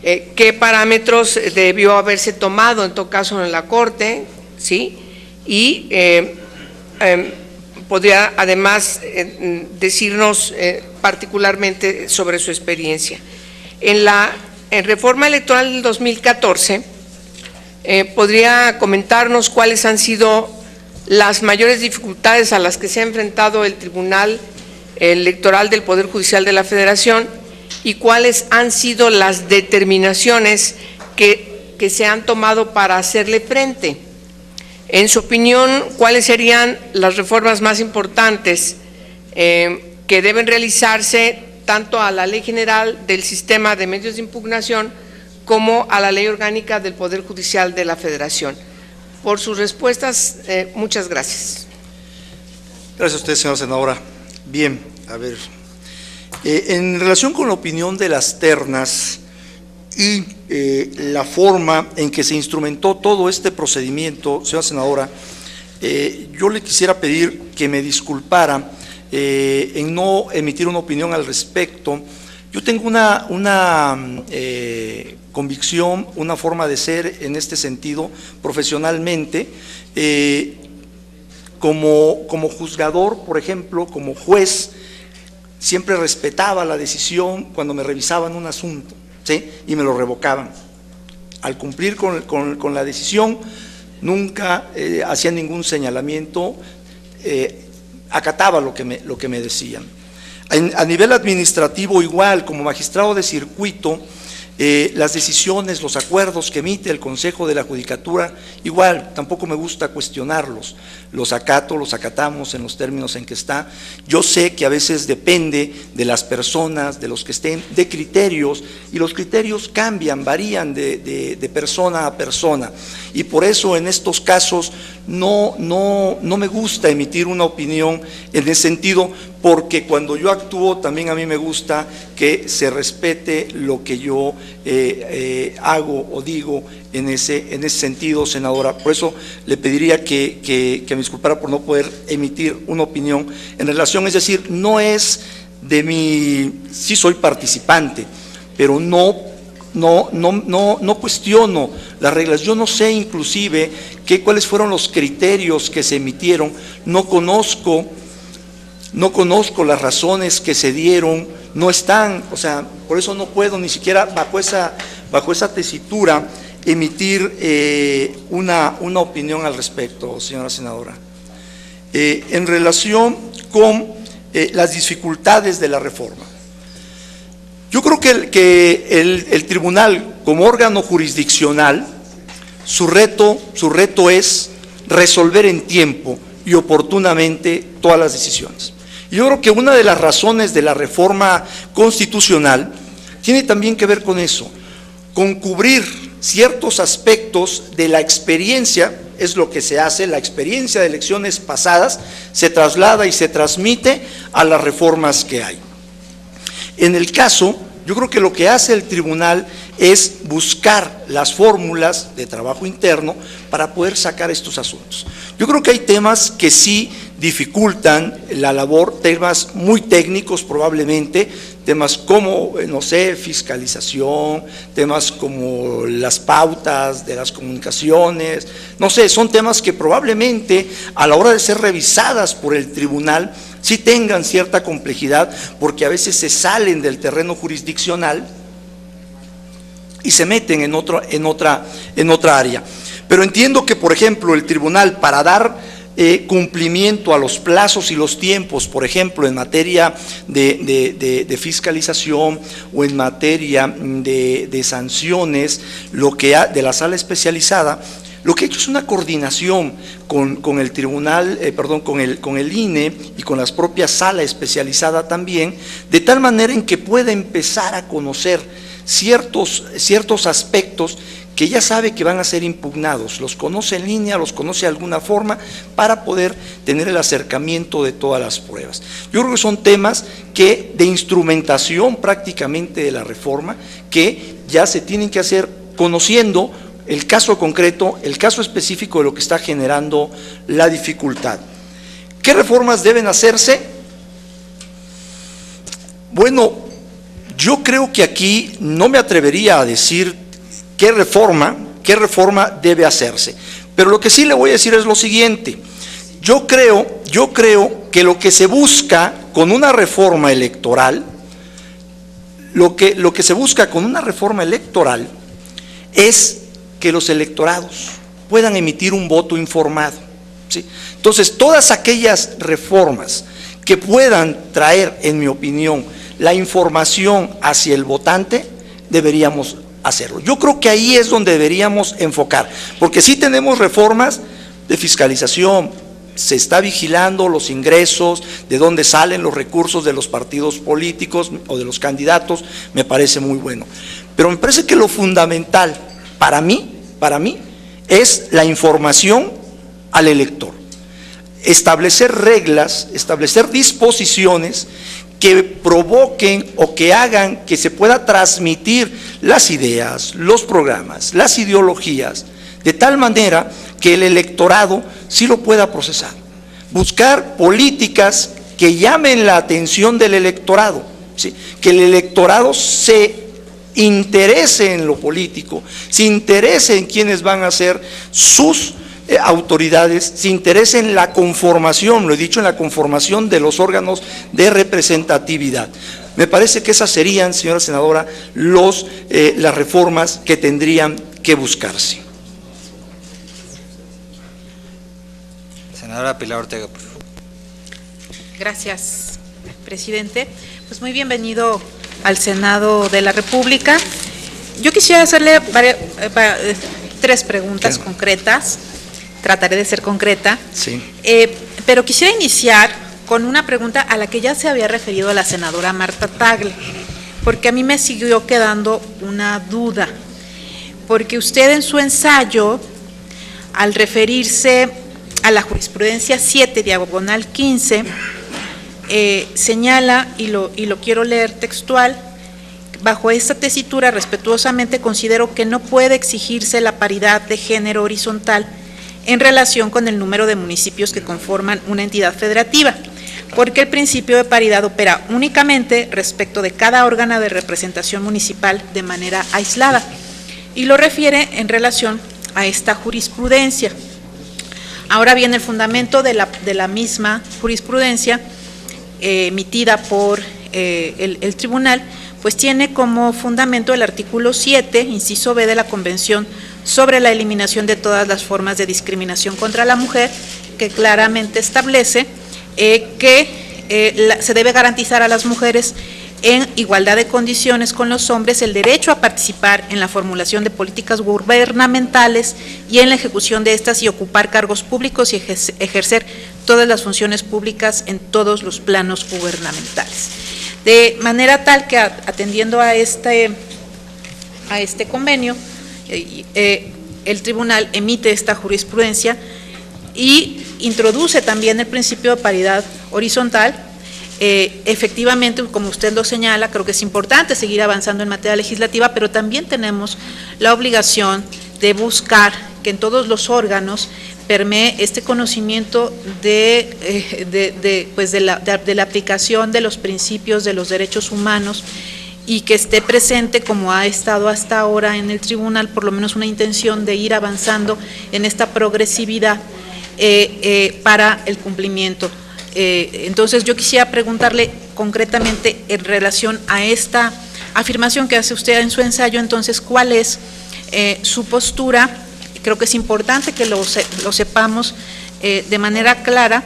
Speaker 6: ¿Qué parámetros debió haberse tomado en todo caso en la Corte? ¿Sí? Y podría además decirnos particularmente sobre su experiencia. En reforma electoral del 2014, ¿podría comentarnos cuáles han sido las mayores dificultades a las que se ha enfrentado el Tribunal Electoral del Poder Judicial de la Federación y cuáles han sido las determinaciones que se han tomado para hacerle frente? En su opinión, ¿cuáles serían las reformas más importantes que deben realizarse tanto a la Ley General del Sistema de Medios de Impugnación como a la Ley Orgánica del Poder Judicial de la Federación. Por sus respuestas, muchas gracias.
Speaker 1: Gracias a usted, señora senadora. Bien, a ver, en relación con la opinión de las ternas y la forma en que se instrumentó todo este procedimiento, señora senadora, yo le quisiera pedir que me disculpara en no emitir una opinión al respecto. Yo tengo una convicción, una forma de ser en este sentido profesionalmente, como juzgador, por ejemplo, como juez, siempre respetaba la decisión cuando me revisaban un asunto, ¿sí? Y me lo revocaban. Al cumplir con la decisión, nunca hacía ningún señalamiento, acataba lo que me decían. A nivel administrativo igual, como magistrado de circuito, las decisiones, los acuerdos que emite el Consejo de la Judicatura, igual, tampoco me gusta cuestionarlos, los acato, los acatamos en los términos en que está. Yo sé que a veces depende de las personas, de los que estén, de criterios, y los criterios cambian, varían de persona a persona, y por eso en estos casos no me gusta emitir una opinión en ese sentido, porque cuando yo actúo también a mí me gusta que se respete lo que yo hago o digo en ese sentido, senadora. Por eso le pediría que me disculpara por no poder emitir una opinión en relación, es decir, no es de mi, sí soy participante, pero no cuestiono las reglas. Yo no sé inclusive cuáles fueron los criterios que se emitieron, no conozco las razones que se dieron, no están, o sea, por eso no puedo ni siquiera bajo esa tesitura emitir una opinión al respecto, señora senadora. En relación con las dificultades de la reforma, yo creo que el tribunal, como órgano jurisdiccional, su reto es resolver en tiempo y oportunamente todas las decisiones. Yo creo que una de las razones de la reforma constitucional tiene también que ver con eso, con cubrir ciertos aspectos de la experiencia, es lo que se hace, la experiencia de elecciones pasadas se traslada y se transmite a las reformas que hay. En el caso, yo creo que lo que hace el tribunal es buscar las fórmulas de trabajo interno para poder sacar estos asuntos. Yo creo que hay temas que sí dificultan la labor, temas muy técnicos probablemente, temas como, no sé, fiscalización, temas como las pautas de las comunicaciones, no sé, son temas que probablemente a la hora de ser revisadas por el tribunal sí tengan cierta complejidad, porque a veces se salen del terreno jurisdiccional y se meten en otra área. Pero entiendo que, por ejemplo, el tribunal, para dar cumplimiento a los plazos y los tiempos, por ejemplo, en materia de fiscalización o en materia de sanciones, de la sala especializada, lo que ha hecho es una coordinación con el tribunal, con el INE y con las propias salas especializadas también, de tal manera en que pueda empezar a conocer ciertos aspectos que ya sabe que van a ser impugnados, los conoce en línea, los conoce de alguna forma, para poder tener el acercamiento de todas las pruebas. Yo creo que son temas de instrumentación prácticamente de la reforma, que ya se tienen que hacer conociendo el caso concreto, el caso específico de lo que está generando la dificultad. ¿Qué reformas deben hacerse? Bueno, yo creo que aquí no me atrevería a decir qué reforma debe hacerse, pero lo que sí le voy a decir es lo siguiente: yo creo que lo que se busca con una reforma electoral, lo que se busca con una reforma electoral es que los electorados puedan emitir un voto informado, ¿sí? Entonces, todas aquellas reformas que puedan traer, en mi opinión, la información hacia el votante, deberíamos hacerlo. Yo creo que ahí es donde deberíamos enfocar, porque sí tenemos reformas de fiscalización, se está vigilando los ingresos, de dónde salen los recursos de los partidos políticos o de los candidatos, me parece muy bueno. Pero me parece que lo fundamental para mí, es la información al elector. Establecer reglas, establecer disposiciones que provoquen o que hagan que se pueda transmitir las ideas, los programas, las ideologías, de tal manera que el electorado sí lo pueda procesar. Buscar políticas que llamen la atención del electorado, ¿sí? Que el electorado se interese en lo político, se interese en quiénes van a ser sus autoridades, se interese en la conformación, lo he dicho, en la conformación de los órganos de representatividad. Me parece que esas serían, señora senadora, las reformas que tendrían que buscarse.
Speaker 2: Senadora Pilar Ortega, por favor.
Speaker 7: Gracias, presidente. Pues muy bienvenido al Senado de la República. Yo quisiera hacerle tres preguntas concretas. Trataré de ser concreta.
Speaker 1: Sí.
Speaker 7: Pero quisiera iniciar con una pregunta a la que ya se había referido la senadora Martha Tagle, porque a mí me siguió quedando una duda. Porque usted en su ensayo, al referirse a la jurisprudencia 7/15, señala, y lo quiero leer textual: bajo esta tesitura, respetuosamente considero que no puede exigirse la paridad de género horizontal en relación con el número de municipios que conforman una entidad federativa, porque el principio de paridad opera únicamente respecto de cada órgano de representación municipal de manera aislada, y lo refiere en relación a esta jurisprudencia. Ahora bien, el fundamento de la misma jurisprudencia emitida por el tribunal, pues tiene como fundamento el artículo 7, inciso B de la Convención sobre la eliminación de todas las formas de discriminación contra la mujer, que claramente establece que se debe garantizar a las mujeres en igualdad de condiciones con los hombres el derecho a participar en la formulación de políticas gubernamentales y en la ejecución de estas, y ocupar cargos públicos y ejercer todas las funciones públicas en todos los planos gubernamentales. De manera tal que, atendiendo a este convenio, el tribunal emite esta jurisprudencia y introduce también el principio de paridad horizontal. Efectivamente, como usted lo señala, creo que es importante seguir avanzando en materia legislativa, pero también tenemos la obligación de buscar que en todos los órganos permee este conocimiento de la aplicación de los principios de los derechos humanos, y que esté presente, como ha estado hasta ahora en el tribunal, por lo menos una intención de ir avanzando en esta progresividad para el cumplimiento. Entonces yo quisiera preguntarle concretamente en relación a esta afirmación que hace usted en su ensayo, entonces, ¿cuál es su postura? Creo que es importante que lo sepamos de manera clara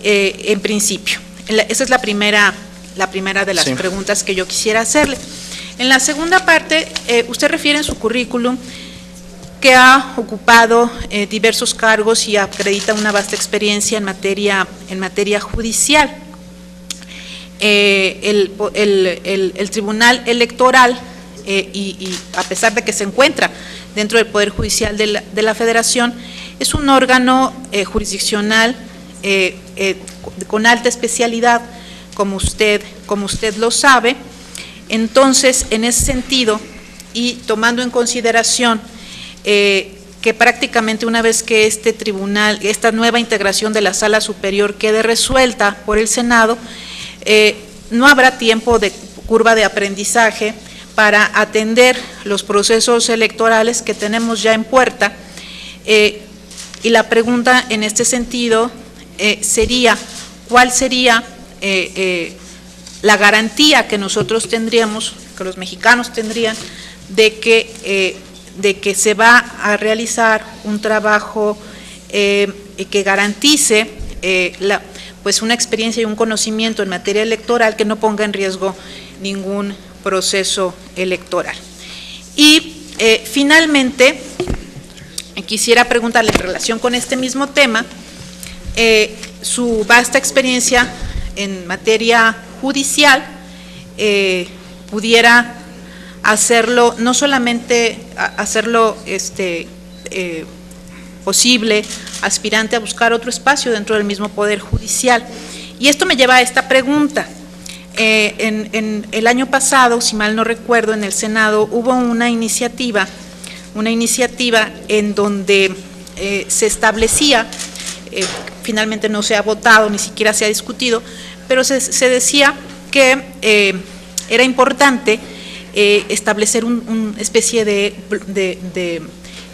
Speaker 7: en principio. Esa es la primera de las preguntas que yo quisiera hacerle. En la segunda parte, usted refiere en su currículum que ha ocupado diversos cargos y acredita una vasta experiencia en materia judicial. El Tribunal Electoral, y a pesar de que se encuentra dentro del Poder Judicial de la Federación, es un órgano jurisdiccional con alta especialidad, como usted lo sabe. Entonces, en ese sentido, y tomando en consideración que prácticamente una vez que este tribunal, esta nueva integración de la Sala Superior quede resuelta por el Senado, no habrá tiempo de curva de aprendizaje para atender los procesos electorales que tenemos ya en puerta, y la pregunta en este sentido sería: ¿cuál sería la garantía que nosotros tendríamos, que los mexicanos tendrían, de que se va a realizar un trabajo que garantice pues una experiencia y un conocimiento en materia electoral que no ponga en riesgo ningún proceso electoral? Y finalmente, quisiera preguntarle en relación con este mismo tema, su vasta experiencia en materia judicial pudiera hacerlo, no solamente hacerlo posible, aspirante a buscar otro espacio dentro del mismo Poder Judicial. Y esto me lleva a esta pregunta. En el año pasado, si mal no recuerdo, en el Senado hubo una iniciativa en donde se establecía, finalmente no se ha votado, ni siquiera se ha discutido, pero se decía que era importante establecer una especie de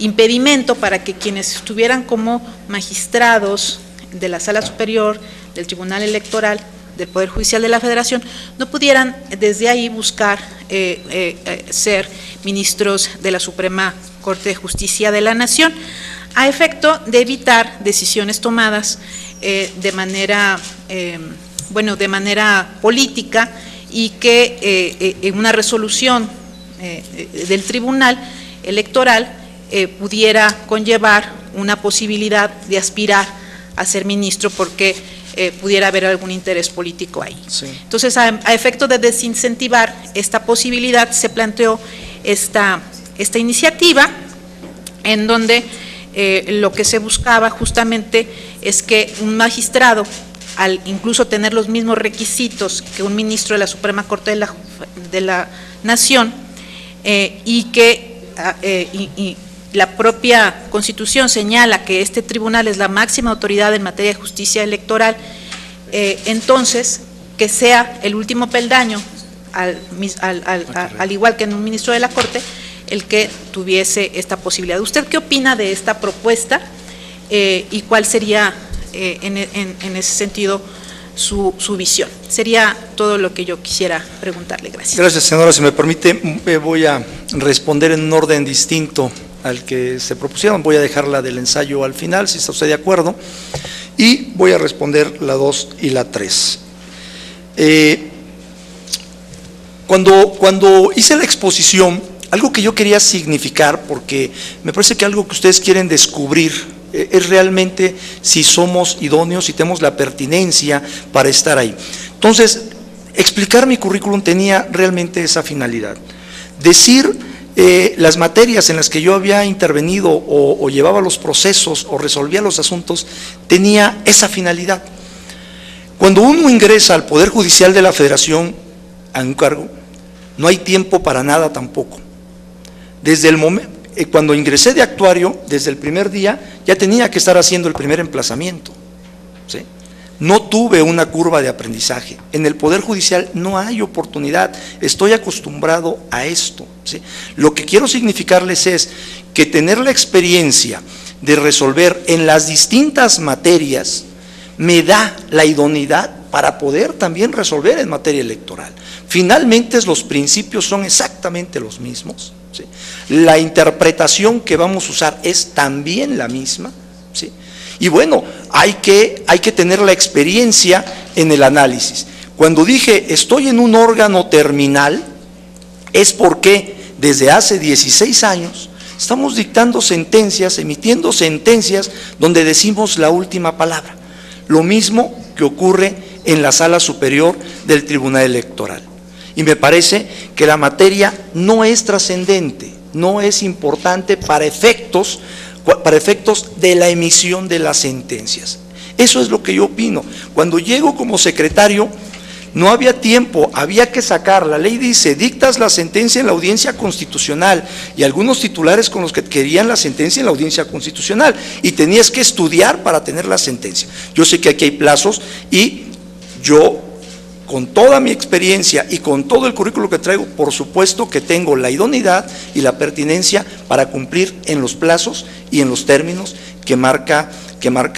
Speaker 7: impedimento para que quienes estuvieran como magistrados de la Sala Superior, del Tribunal Electoral, del Poder Judicial de la Federación, no pudieran desde ahí buscar ser ministros de la Suprema Corte de Justicia de la Nación, a efecto de evitar decisiones tomadas de manera política, y que en una resolución del Tribunal Electoral pudiera conllevar una posibilidad de aspirar a ser ministro porque pudiera haber algún interés político ahí.
Speaker 1: Sí.
Speaker 7: Entonces, a efecto de desincentivar esta posibilidad, se planteó esta iniciativa, en donde lo que se buscaba justamente es que un magistrado, al incluso tener los mismos requisitos que un ministro de la Suprema Corte de la Nación, y que la propia Constitución señala que este tribunal es la máxima autoridad en materia de justicia electoral, entonces que sea el último peldaño, al igual que en un ministro de la Corte, el que tuviese esta posibilidad. ¿Usted qué opina de esta propuesta y cuál sería en ese sentido su visión? Sería todo lo que yo quisiera preguntarle. Gracias.
Speaker 1: Gracias, senadora. Si me permite, voy a responder en un orden distinto al que se propusieron. Voy a dejar la del ensayo al final, si está usted de acuerdo, y voy a responder la 2 y la 3. Cuando hice la exposición, algo que yo quería significar, porque me parece que algo que ustedes quieren descubrir es realmente si somos idóneos, si tenemos la pertinencia para estar ahí. Entonces, explicar mi currículum tenía realmente esa finalidad. Decir las materias en las que yo había intervenido o llevaba los procesos o resolvía los asuntos, tenía esa finalidad. Cuando uno ingresa al Poder Judicial de la Federación a un cargo, no hay tiempo para nada tampoco. Desde el momento, cuando ingresé de actuario, desde el primer día, ya tenía que estar haciendo el primer emplazamiento, ¿sí? No tuve una curva de aprendizaje. En el Poder Judicial no hay oportunidad, estoy acostumbrado a esto, ¿sí? Lo que quiero significarles es que tener la experiencia de resolver en las distintas materias me da la idoneidad para poder también resolver en materia electoral. Finalmente los principios son exactamente los mismos, ¿sí? La interpretación que vamos a usar es también la misma, ¿sí? Y bueno, hay que tener la experiencia en el análisis. Cuando dije estoy en un órgano terminal, es porque desde hace 16 años estamos dictando sentencias, emitiendo sentencias donde decimos la última palabra. Lo mismo que ocurre en la Sala Superior del Tribunal Electoral. Y me parece que la materia no es trascendente, no es importante para efectos de la emisión de las sentencias. Eso es lo que yo opino. Cuando llego como secretario, no había tiempo, había que sacar, la ley dice, dictas la sentencia en la audiencia constitucional, y algunos titulares con los que querían la sentencia en la audiencia constitucional, y tenías que estudiar para tener la sentencia. Yo sé que aquí hay plazos, y yo, con toda mi experiencia y con todo el currículo que traigo, por supuesto que tengo la idoneidad y la pertinencia para cumplir en los plazos y en los términos que marca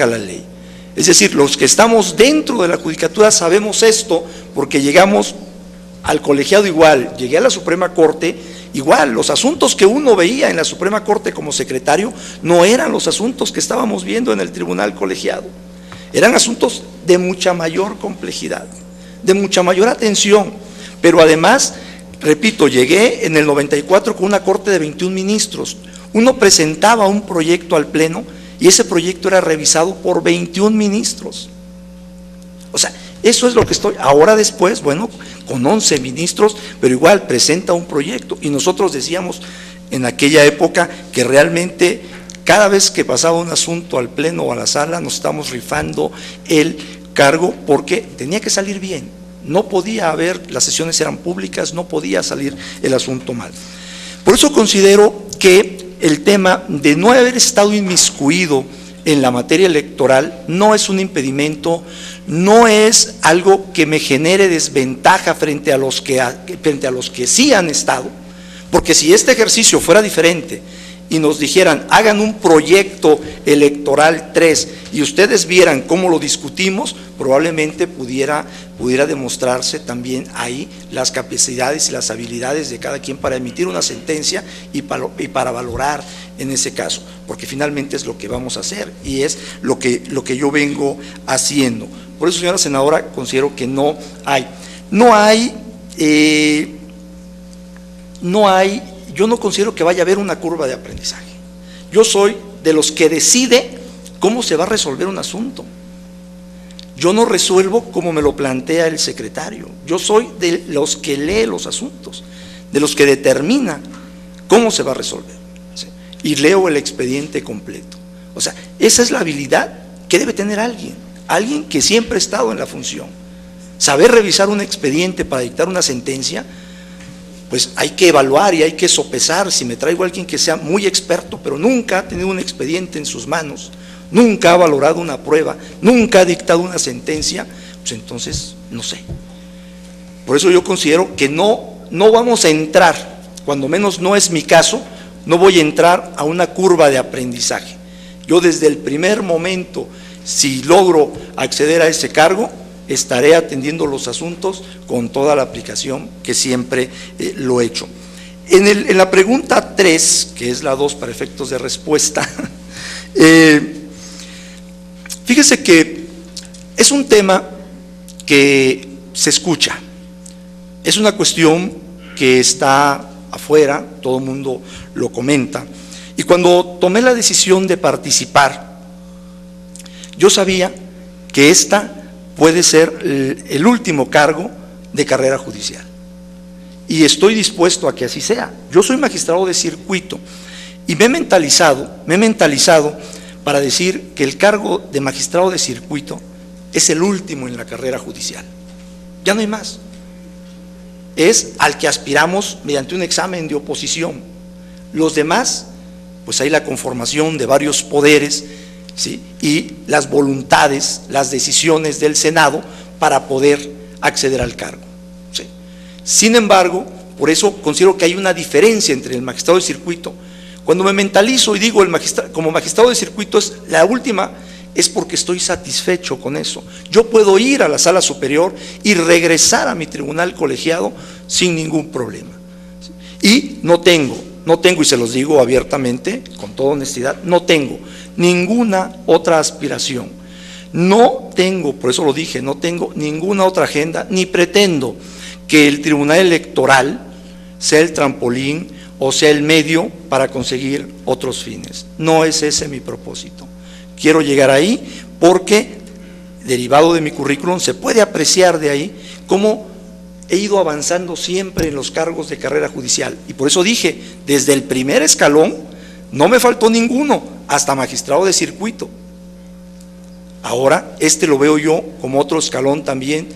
Speaker 1: la ley. Es decir, los que estamos dentro de la judicatura sabemos esto porque llegamos al colegiado igual, llegué a la Suprema Corte igual, los asuntos que uno veía en la Suprema Corte como secretario no eran los asuntos que estábamos viendo en el tribunal colegiado, eran asuntos de mucha mayor complejidad, de mucha mayor atención, pero además, repito, llegué en el 94 con una corte de 21 ministros, uno presentaba un proyecto al Pleno y ese proyecto era revisado por 21 ministros. O sea, eso es lo que estoy, ahora después, bueno, con 11 ministros, pero igual presenta un proyecto, y nosotros decíamos en aquella época que realmente cada vez que pasaba un asunto al pleno o a la sala nos estábamos rifando el cargo porque tenía que salir bien, no podía haber, las sesiones eran públicas, no podía salir el asunto mal. Por eso considero que el tema de no haber estado inmiscuido en la materia electoral no es un impedimento, no es algo que me genere desventaja frente a los que sí han estado, porque si este ejercicio fuera diferente y nos dijeran, hagan un proyecto electoral 3 y ustedes vieran cómo lo discutimos, probablemente pudiera demostrarse también ahí las capacidades y las habilidades de cada quien para emitir una sentencia y para valorar en ese caso, porque finalmente es lo que vamos a hacer y es lo que yo vengo haciendo. Por eso, señora senadora, considero que no hay, yo no considero que vaya a haber una curva de aprendizaje. Yo soy de los que decide cómo se va a resolver un asunto. Yo no resuelvo como me lo plantea el secretario. Yo soy de los que lee los asuntos, de los que determina cómo se va a resolver. ¿Sí? Y leo el expediente completo. O sea, esa es la habilidad que debe tener alguien que siempre ha estado en la función. Saber revisar un expediente para dictar una sentencia, pues hay que evaluar y hay que sopesar. Si me traigo a alguien que sea muy experto, pero nunca ha tenido un expediente en sus manos, nunca ha valorado una prueba, nunca ha dictado una sentencia, pues entonces no sé. Por eso yo considero que no vamos a entrar, cuando menos no es mi caso, no voy a entrar a una curva de aprendizaje. Yo desde el primer momento, si logro acceder a ese cargo, estaré atendiendo los asuntos con toda la aplicación que siempre lo he hecho. En la pregunta 3, que es la 2 para efectos de respuesta, fíjese que es un tema que se escucha, es una cuestión que está afuera, todo el mundo lo comenta, y cuando tomé la decisión de participar, yo sabía que esta puede ser el último cargo de carrera judicial. Y estoy dispuesto a que así sea. Yo soy magistrado de circuito y me he mentalizado para decir que el cargo de magistrado de circuito es el último en la carrera judicial. Ya no hay más. Es al que aspiramos mediante un examen de oposición. Los demás, pues hay la conformación de varios poderes, ¿sí? Y las voluntades, las decisiones del Senado para poder acceder al cargo. ¿Sí? Sin embargo, por eso considero que hay una diferencia entre el magistrado de circuito. Cuando me mentalizo y digo como magistrado de circuito es la última, es porque estoy satisfecho con eso. Yo puedo ir a la sala superior y regresar a mi tribunal colegiado sin ningún problema. ¿Sí? Y no tengo, y se los digo abiertamente, con toda honestidad, no tengo ninguna otra aspiración, no tengo, por eso lo dije, no tengo ninguna otra agenda, ni pretendo que el Tribunal Electoral sea el trampolín o sea el medio para conseguir otros fines. No es ese mi propósito. Quiero llegar ahí porque, derivado de mi currículum, se puede apreciar de ahí cómo he ido avanzando siempre en los cargos de carrera judicial. Y por eso dije, desde el primer escalón, no me faltó ninguno, hasta magistrado de circuito. Ahora, lo veo yo como otro escalón también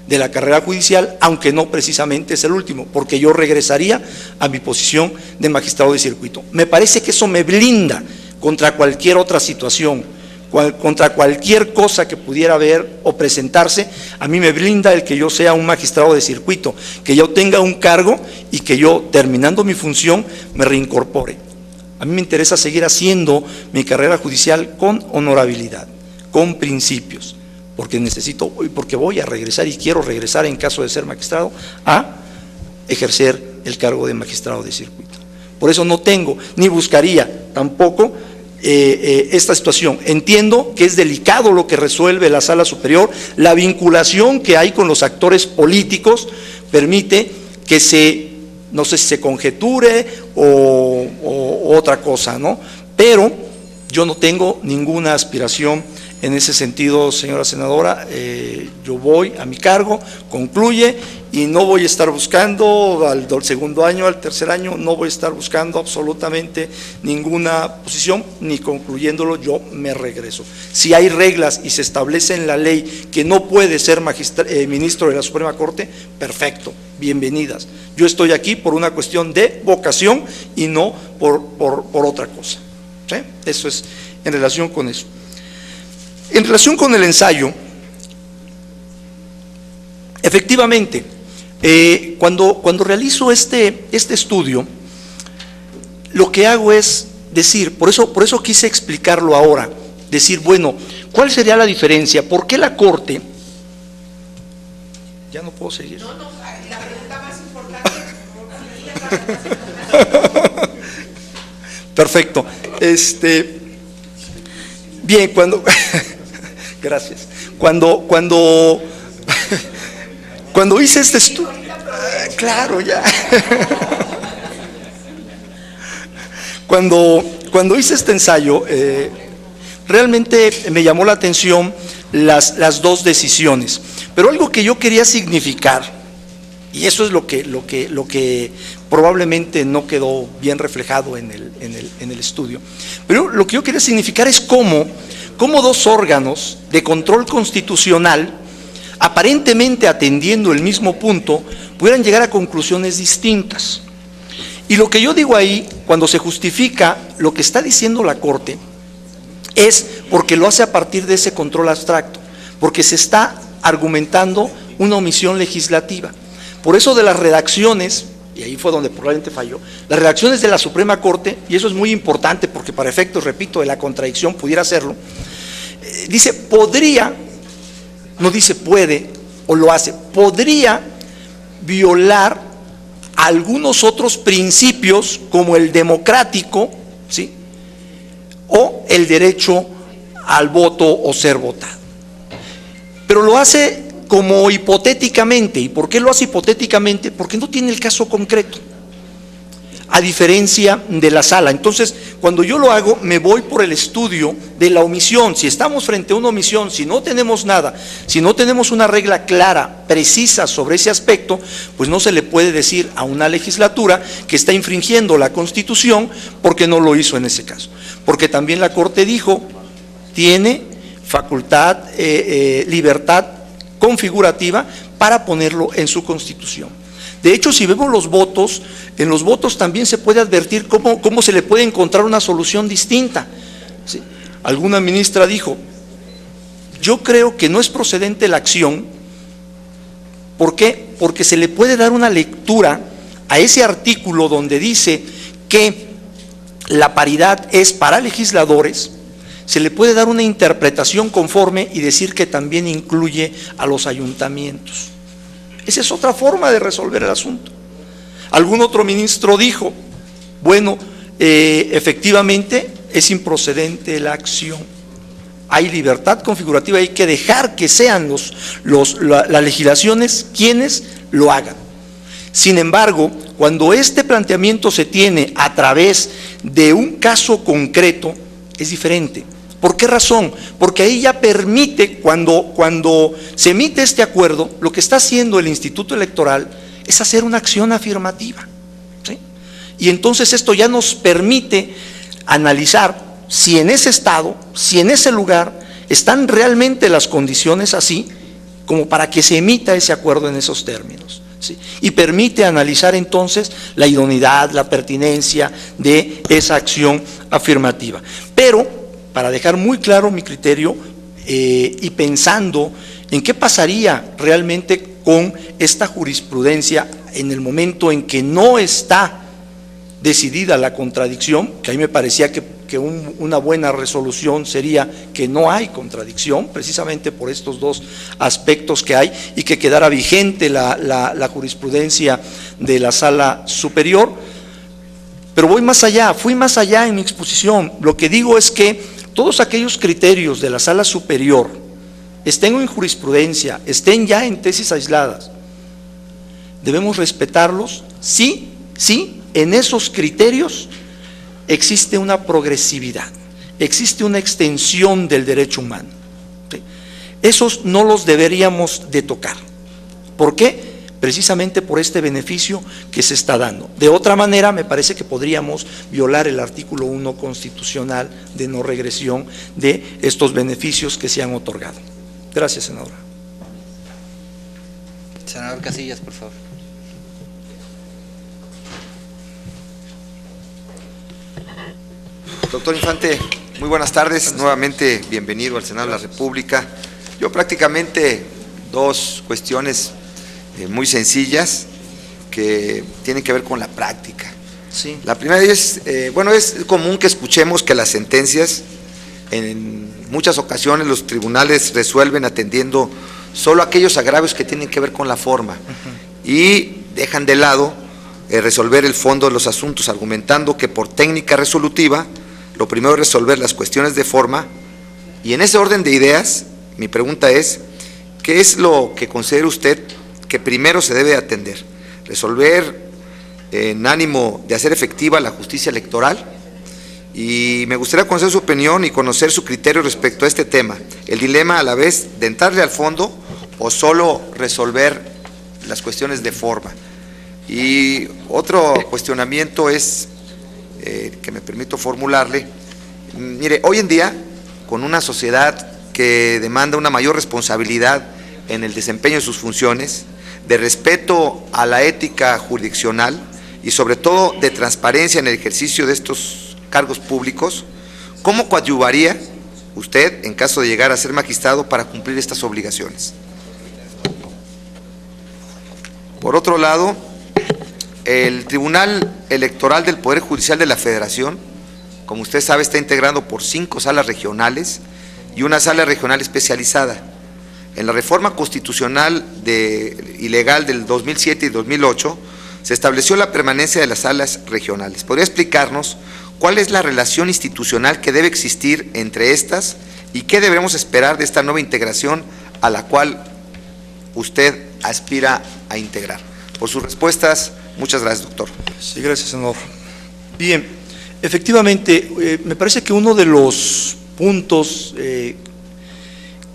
Speaker 1: de la carrera judicial, aunque no precisamente es el último, porque yo regresaría a mi posición de magistrado de circuito. Me parece que eso me blinda contra cualquier otra situación, contra cualquier cosa que pudiera haber o presentarse. A mí me blinda el que yo sea un magistrado de circuito, que yo tenga un cargo y que yo, terminando mi función, me reincorpore. A mí me interesa seguir haciendo mi carrera judicial con honorabilidad, con principios, porque voy a regresar y quiero regresar en caso de ser magistrado a ejercer el cargo de magistrado de circuito. Por eso no tengo, ni buscaría tampoco esta situación. Entiendo que es delicado lo que resuelve la Sala Superior, la vinculación que hay con los actores políticos permite que no sé si se conjeture o otra cosa, ¿no? Pero Yo no tengo ninguna aspiración en ese sentido, señora senadora. Yo voy a mi cargo, concluye, y no voy a estar buscando al segundo año, al tercer año, no voy a estar buscando absolutamente ninguna posición, ni concluyéndolo yo me regreso. Si hay reglas y se establece en la ley que no puede ser ministro de la Suprema Corte, perfecto, bienvenidas. Yo estoy aquí por una cuestión de vocación y no por otra cosa. ¿Sí? Eso es en relación con eso. En relación con el ensayo, efectivamente, cuando realizo este estudio, lo que hago es decir, por eso quise explicarlo ahora, decir, bueno, ¿cuál sería la diferencia? ¿Por qué la Corte? Ya no puedo seguir.
Speaker 6: No, la pregunta más importante.
Speaker 1: Perfecto. Bien, gracias. Cuando hice este estudio, claro, ya. Cuando hice este ensayo, realmente me llamó la atención las dos decisiones. Pero algo que yo quería significar, y eso es lo que probablemente no quedó bien reflejado en el estudio, pero lo que yo quería significar es cómo dos órganos de control constitucional, aparentemente atendiendo el mismo punto, pudieran llegar a conclusiones distintas. Y lo que yo digo ahí, cuando se justifica lo que está diciendo la Corte, es porque lo hace a partir de ese control abstracto, porque se está argumentando una omisión legislativa. Por eso de las redacciones, y ahí fue donde probablemente falló, las redacciones de la Suprema Corte, y eso es muy importante porque para efectos, repito, de la contradicción pudiera hacerlo, dice podría, no dice puede o lo hace, podría violar algunos otros principios como el democrático, ¿sí?, o el derecho al voto o ser votado. Pero lo hace como hipotéticamente. ¿Y por qué lo hace hipotéticamente? Porque no tiene el caso concreto, a diferencia de la sala. Entonces, cuando yo lo hago, me voy por el estudio de la omisión. Si estamos frente a una omisión, si no tenemos nada, si no tenemos una regla clara, precisa sobre ese aspecto, pues no se le puede decir a una legislatura que está infringiendo la Constitución porque no lo hizo en ese caso. Porque también la Corte dijo, tiene facultad, libertad configurativa para ponerlo en su Constitución. De hecho, si vemos los votos, en los votos también se puede advertir cómo se le puede encontrar una solución distinta. ¿Sí? Alguna ministra dijo, yo creo que no es procedente la acción. ¿Por qué? Porque se le puede dar una lectura a ese artículo donde dice que la paridad es para legisladores, se le puede dar una interpretación conforme y decir que también incluye a los ayuntamientos. Esa es otra forma de resolver el asunto. Algún otro ministro dijo, bueno, efectivamente es improcedente la acción. Hay libertad configurativa, hay que dejar que sean las legislaciones quienes lo hagan. Sin embargo, cuando este planteamiento se tiene a través de un caso concreto, es diferente. ¿Por qué razón? Porque ahí ya permite, cuando se emite este acuerdo, lo que está haciendo el Instituto Electoral es hacer una acción afirmativa, ¿sí? Y entonces esto ya nos permite analizar si en ese estado, si en ese lugar están realmente las condiciones así, como para que se emita ese acuerdo en esos términos, ¿sí? Y permite analizar entonces la idoneidad, la pertinencia de esa acción afirmativa. Pero, para dejar muy claro mi criterio y pensando en qué pasaría realmente con esta jurisprudencia en el momento en que no está decidida la contradicción, que a mí me parecía que una buena resolución sería que no hay contradicción, precisamente por estos dos aspectos que hay, y que quedara vigente la jurisprudencia de la Sala Superior. Pero fui más allá en mi exposición. Lo que digo es que todos aquellos criterios de la Sala Superior, estén en jurisprudencia, estén ya en tesis aisladas, debemos respetarlos. Sí, en esos criterios existe una progresividad, existe una extensión del derecho humano. ¿Sí? Esos no los deberíamos de tocar. ¿Por qué? Precisamente por este beneficio que se está dando. De otra manera, me parece que podríamos violar el artículo 1 constitucional de no regresión de estos beneficios que se han otorgado. Gracias, senadora.
Speaker 2: Senador Casillas, por favor.
Speaker 8: Doctor Infante, muy buenas tardes. Nuevamente, bienvenido al Senado de la República. Yo prácticamente dos cuestiones muy sencillas que tienen que ver con la práctica.
Speaker 1: Sí.
Speaker 8: La primera es, es común que escuchemos que las sentencias, en muchas ocasiones los tribunales resuelven atendiendo solo aquellos agravios que tienen que ver con la forma y dejan de lado resolver el fondo de los asuntos, argumentando que por técnica resolutiva lo primero es resolver las cuestiones de forma. Y en ese orden de ideas, mi pregunta es, ¿qué es lo que considera usted que primero se debe atender? ¿Resolver en ánimo de hacer efectiva la justicia electoral? Y me gustaría conocer su opinión y conocer su criterio respecto a este tema, el dilema a la vez de entrarle al fondo o solo resolver las cuestiones de forma. Y otro cuestionamiento es, que me permito formularle, mire, hoy en día, con una sociedad que demanda una mayor responsabilidad en el desempeño de sus funciones, de respeto a la ética jurisdiccional y sobre todo de transparencia en el ejercicio de estos cargos públicos, ¿cómo coadyuvaría usted en caso de llegar a ser magistrado para cumplir estas obligaciones? Por otro lado, el Tribunal Electoral del Poder Judicial de la Federación, como usted sabe, está integrado por 5 salas regionales y una sala regional especializada. En la reforma constitucional y legal del 2007 y 2008 se estableció la permanencia de las salas regionales. ¿Podría explicarnos cuál es la relación institucional que debe existir entre estas y qué debemos esperar de esta nueva integración a la cual usted aspira a integrar? Por sus respuestas, muchas gracias, doctor.
Speaker 1: Sí, gracias, senador. Bien, efectivamente, me parece que uno de los puntos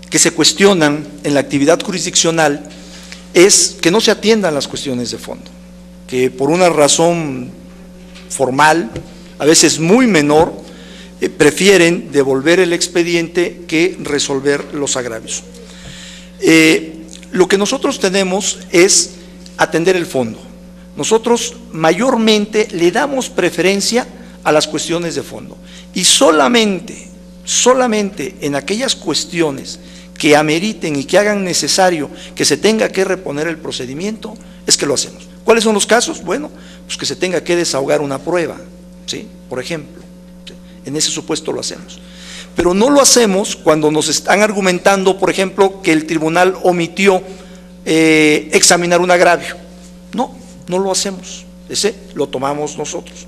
Speaker 1: que se cuestionan en la actividad jurisdiccional es que no se atiendan las cuestiones de fondo, que por una razón formal, a veces muy menor, prefieren devolver el expediente que resolver los agravios. Lo que nosotros tenemos es atender el fondo. Nosotros mayormente le damos preferencia a las cuestiones de fondo y solamente en aquellas cuestiones que ameriten y que hagan necesario que se tenga que reponer el procedimiento, es que lo hacemos. ¿Cuáles son los casos? Bueno, pues que se tenga que desahogar una prueba, ¿sí? Por ejemplo, ¿sí? En ese supuesto lo hacemos. Pero no lo hacemos cuando nos están argumentando, por ejemplo, que el tribunal omitió examinar un agravio. No lo hacemos, ese lo tomamos nosotros.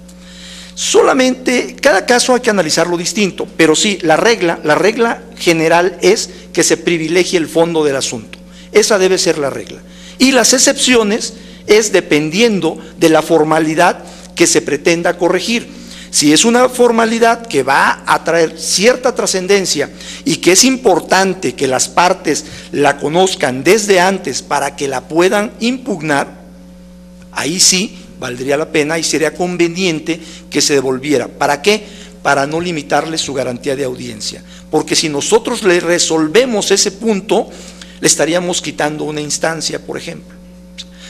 Speaker 1: Solamente, cada caso hay que analizarlo distinto, pero sí, la regla general es que se privilegie el fondo del asunto. Esa debe ser la regla. Y las excepciones es dependiendo de la formalidad que se pretenda corregir. Si es una formalidad que va a traer cierta trascendencia y que es importante que las partes la conozcan desde antes para que la puedan impugnar, ahí sí valdría la pena y sería conveniente que se devolviera. ¿Para qué? Para no limitarle su garantía de audiencia. Porque si nosotros le resolvemos ese punto, le estaríamos quitando una instancia, por ejemplo.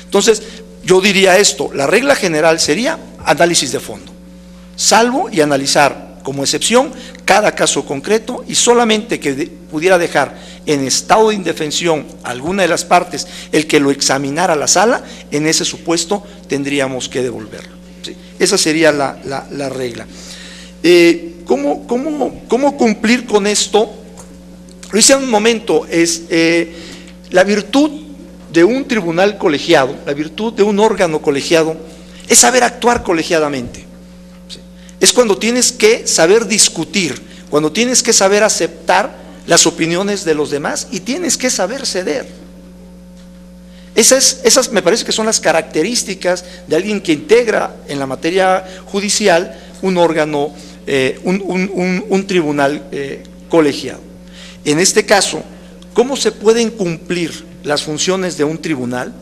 Speaker 1: Entonces, yo diría esto, la regla general sería análisis de fondo, salvo y analizar como excepción cada caso concreto y solamente que pudiera dejar en estado de indefensión alguna de las partes el que lo examinara la sala, en ese supuesto tendríamos que devolverlo. ¿Sí? Esa sería la regla. ¿Cómo cumplir con esto? Lo hice en un momento, es la virtud de un tribunal colegiado, la virtud de un órgano colegiado, es saber actuar colegiadamente. Es cuando tienes que saber discutir, cuando tienes que saber aceptar las opiniones de los demás y tienes que saber ceder. Esas me parece que son las características de alguien que integra en la materia judicial un órgano un tribunal colegiado. En este caso, ¿cómo se pueden cumplir las funciones de un tribunal?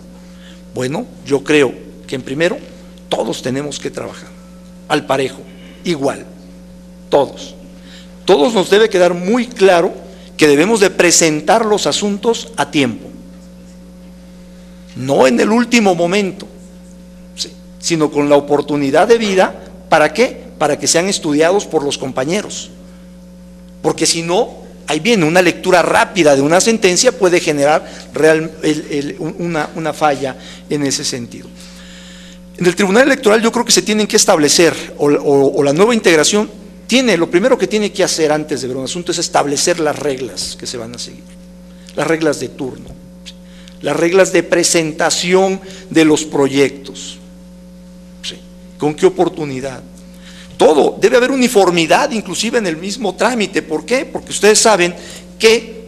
Speaker 1: Bueno, yo creo que en primero, todos tenemos que trabajar al parejo, igual, todos. Todos nos debe quedar muy claro que debemos de presentar los asuntos a tiempo, no en el último momento, sí, sino con la oportunidad de vida. ¿Para qué? Para que sean estudiados por los compañeros, porque si no, ahí viene una lectura rápida de una sentencia, puede generar una falla en ese sentido. En el Tribunal Electoral yo creo que se tienen que establecer, o la nueva integración lo primero que tiene que hacer antes de ver un asunto es establecer las reglas que se van a seguir, las reglas de turno, las reglas de presentación de los proyectos, ¿sí? ¿Con qué oportunidad? Todo, debe haber uniformidad inclusive en el mismo trámite. ¿Por qué? Porque ustedes saben que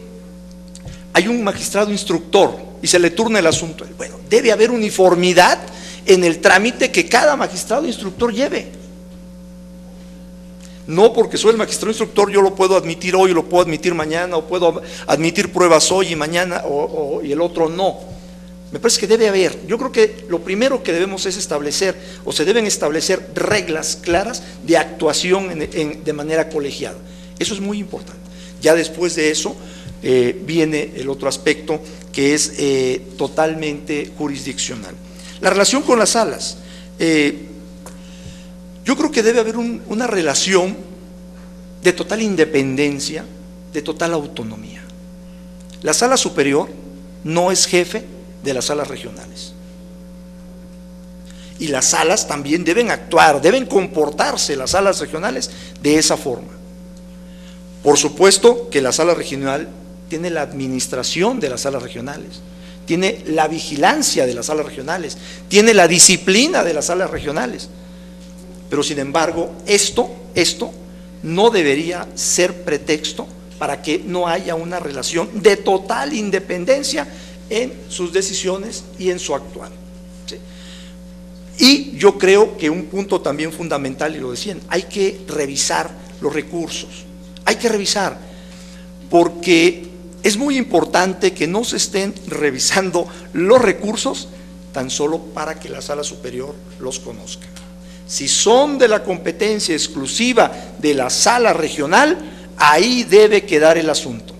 Speaker 1: hay un magistrado instructor y se le turna el asunto. Bueno, debe haber uniformidad en el trámite que cada magistrado instructor lleve. No porque soy el magistrado instructor yo lo puedo admitir hoy, lo puedo admitir mañana, o puedo admitir pruebas hoy y mañana, y el otro no. Me parece que debe haber, yo creo que lo primero que debemos es establecer, o se deben establecer reglas claras de actuación de manera colegiada. Eso es muy importante. Ya después de eso viene el otro aspecto que es totalmente jurisdiccional. La relación con las salas. Yo creo que debe haber una relación de total independencia, de total autonomía. La sala superior no es jefe de las salas regionales. Y las salas también deben actuar, deben comportarse las salas regionales de esa forma. Por supuesto que la sala regional tiene la administración de las salas regionales, tiene la vigilancia de las salas regionales, tiene la disciplina de las salas regionales. Pero sin embargo, esto no debería ser pretexto para que no haya una relación de total independencia en sus decisiones y en su actuar. ¿Sí? Y yo creo que un punto también fundamental, y lo decían, hay que revisar los recursos, hay que revisar, porque es muy importante que no se estén revisando los recursos tan solo para que la sala superior los conozca. Si son de la competencia exclusiva de la sala regional, ahí debe quedar el asunto.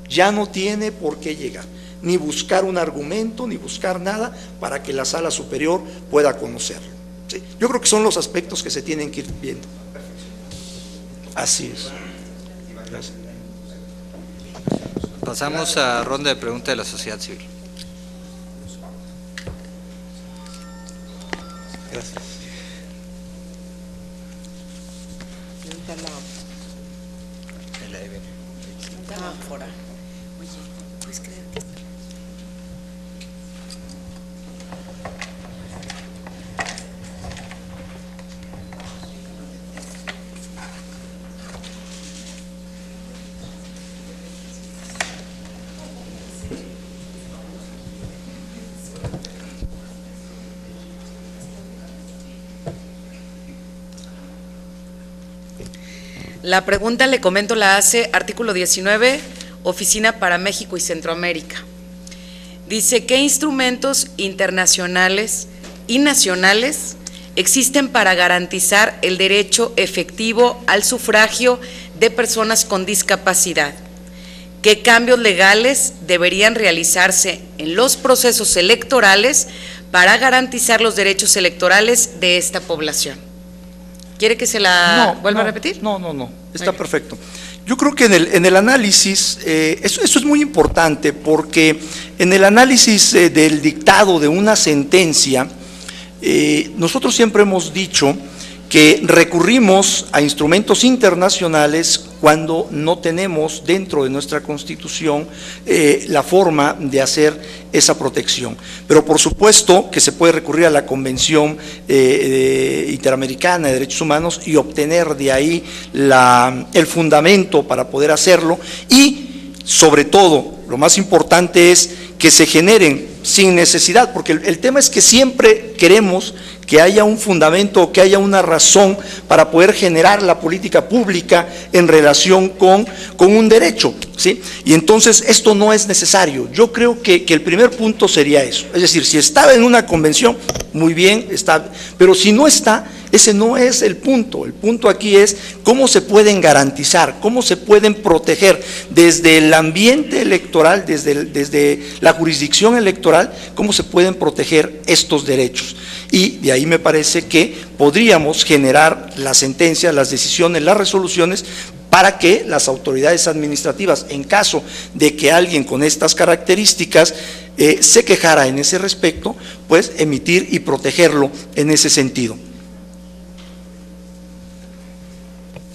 Speaker 1: Ya no tiene por qué llegar, ni buscar un argumento, ni buscar nada para que la sala superior pueda conocerlo. ¿Sí? Yo creo que son los aspectos que se tienen que ir viendo. Así es. Gracias.
Speaker 2: Pasamos a ronda de preguntas de la sociedad civil.
Speaker 1: Gracias.
Speaker 9: La pregunta, le comento, la hace artículo 19, Oficina para México y Centroamérica. Dice, ¿qué instrumentos internacionales y nacionales existen para garantizar el derecho efectivo al sufragio de personas con discapacidad? ¿Qué cambios legales deberían realizarse en los procesos electorales para garantizar los derechos electorales de esta población? ¿Quiere que se la vuelva a repetir?
Speaker 1: No, está perfecto. Yo creo que en el análisis, eso es muy importante, porque en el análisis del dictado de una sentencia, nosotros siempre hemos dicho que recurrimos a instrumentos internacionales cuando no tenemos dentro de nuestra Constitución la forma de hacer esa protección. Pero por supuesto que se puede recurrir a la Convención Interamericana de Derechos Humanos y obtener de ahí el fundamento para poder hacerlo, y sobre todo, lo más importante es que se generen sin necesidad, porque el tema es que siempre queremos que haya un fundamento o que haya una razón para poder generar la política pública en relación con un derecho, ¿sí? Y entonces esto no es necesario. Yo creo que el primer punto sería eso. Es decir, si estaba en una convención, muy bien, está, pero si no está, ese no es el punto. El punto aquí es cómo se pueden garantizar, cómo se pueden proteger desde el ambiente electoral, desde la jurisdicción electoral, cómo se pueden proteger estos derechos. Y de ahí me parece que podríamos generar las sentencias, las decisiones, las resoluciones, para que las autoridades administrativas, en caso de que alguien con estas características se quejara en ese respecto, pues emitir y protegerlo en ese sentido.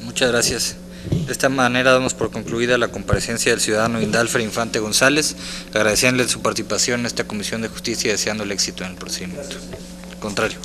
Speaker 2: Muchas gracias. De esta manera damos por concluida la comparecencia del ciudadano Indalfer Infante González, agradeciéndole su participación en esta Comisión de Justicia y deseándole éxito en el procedimiento. Al contrario.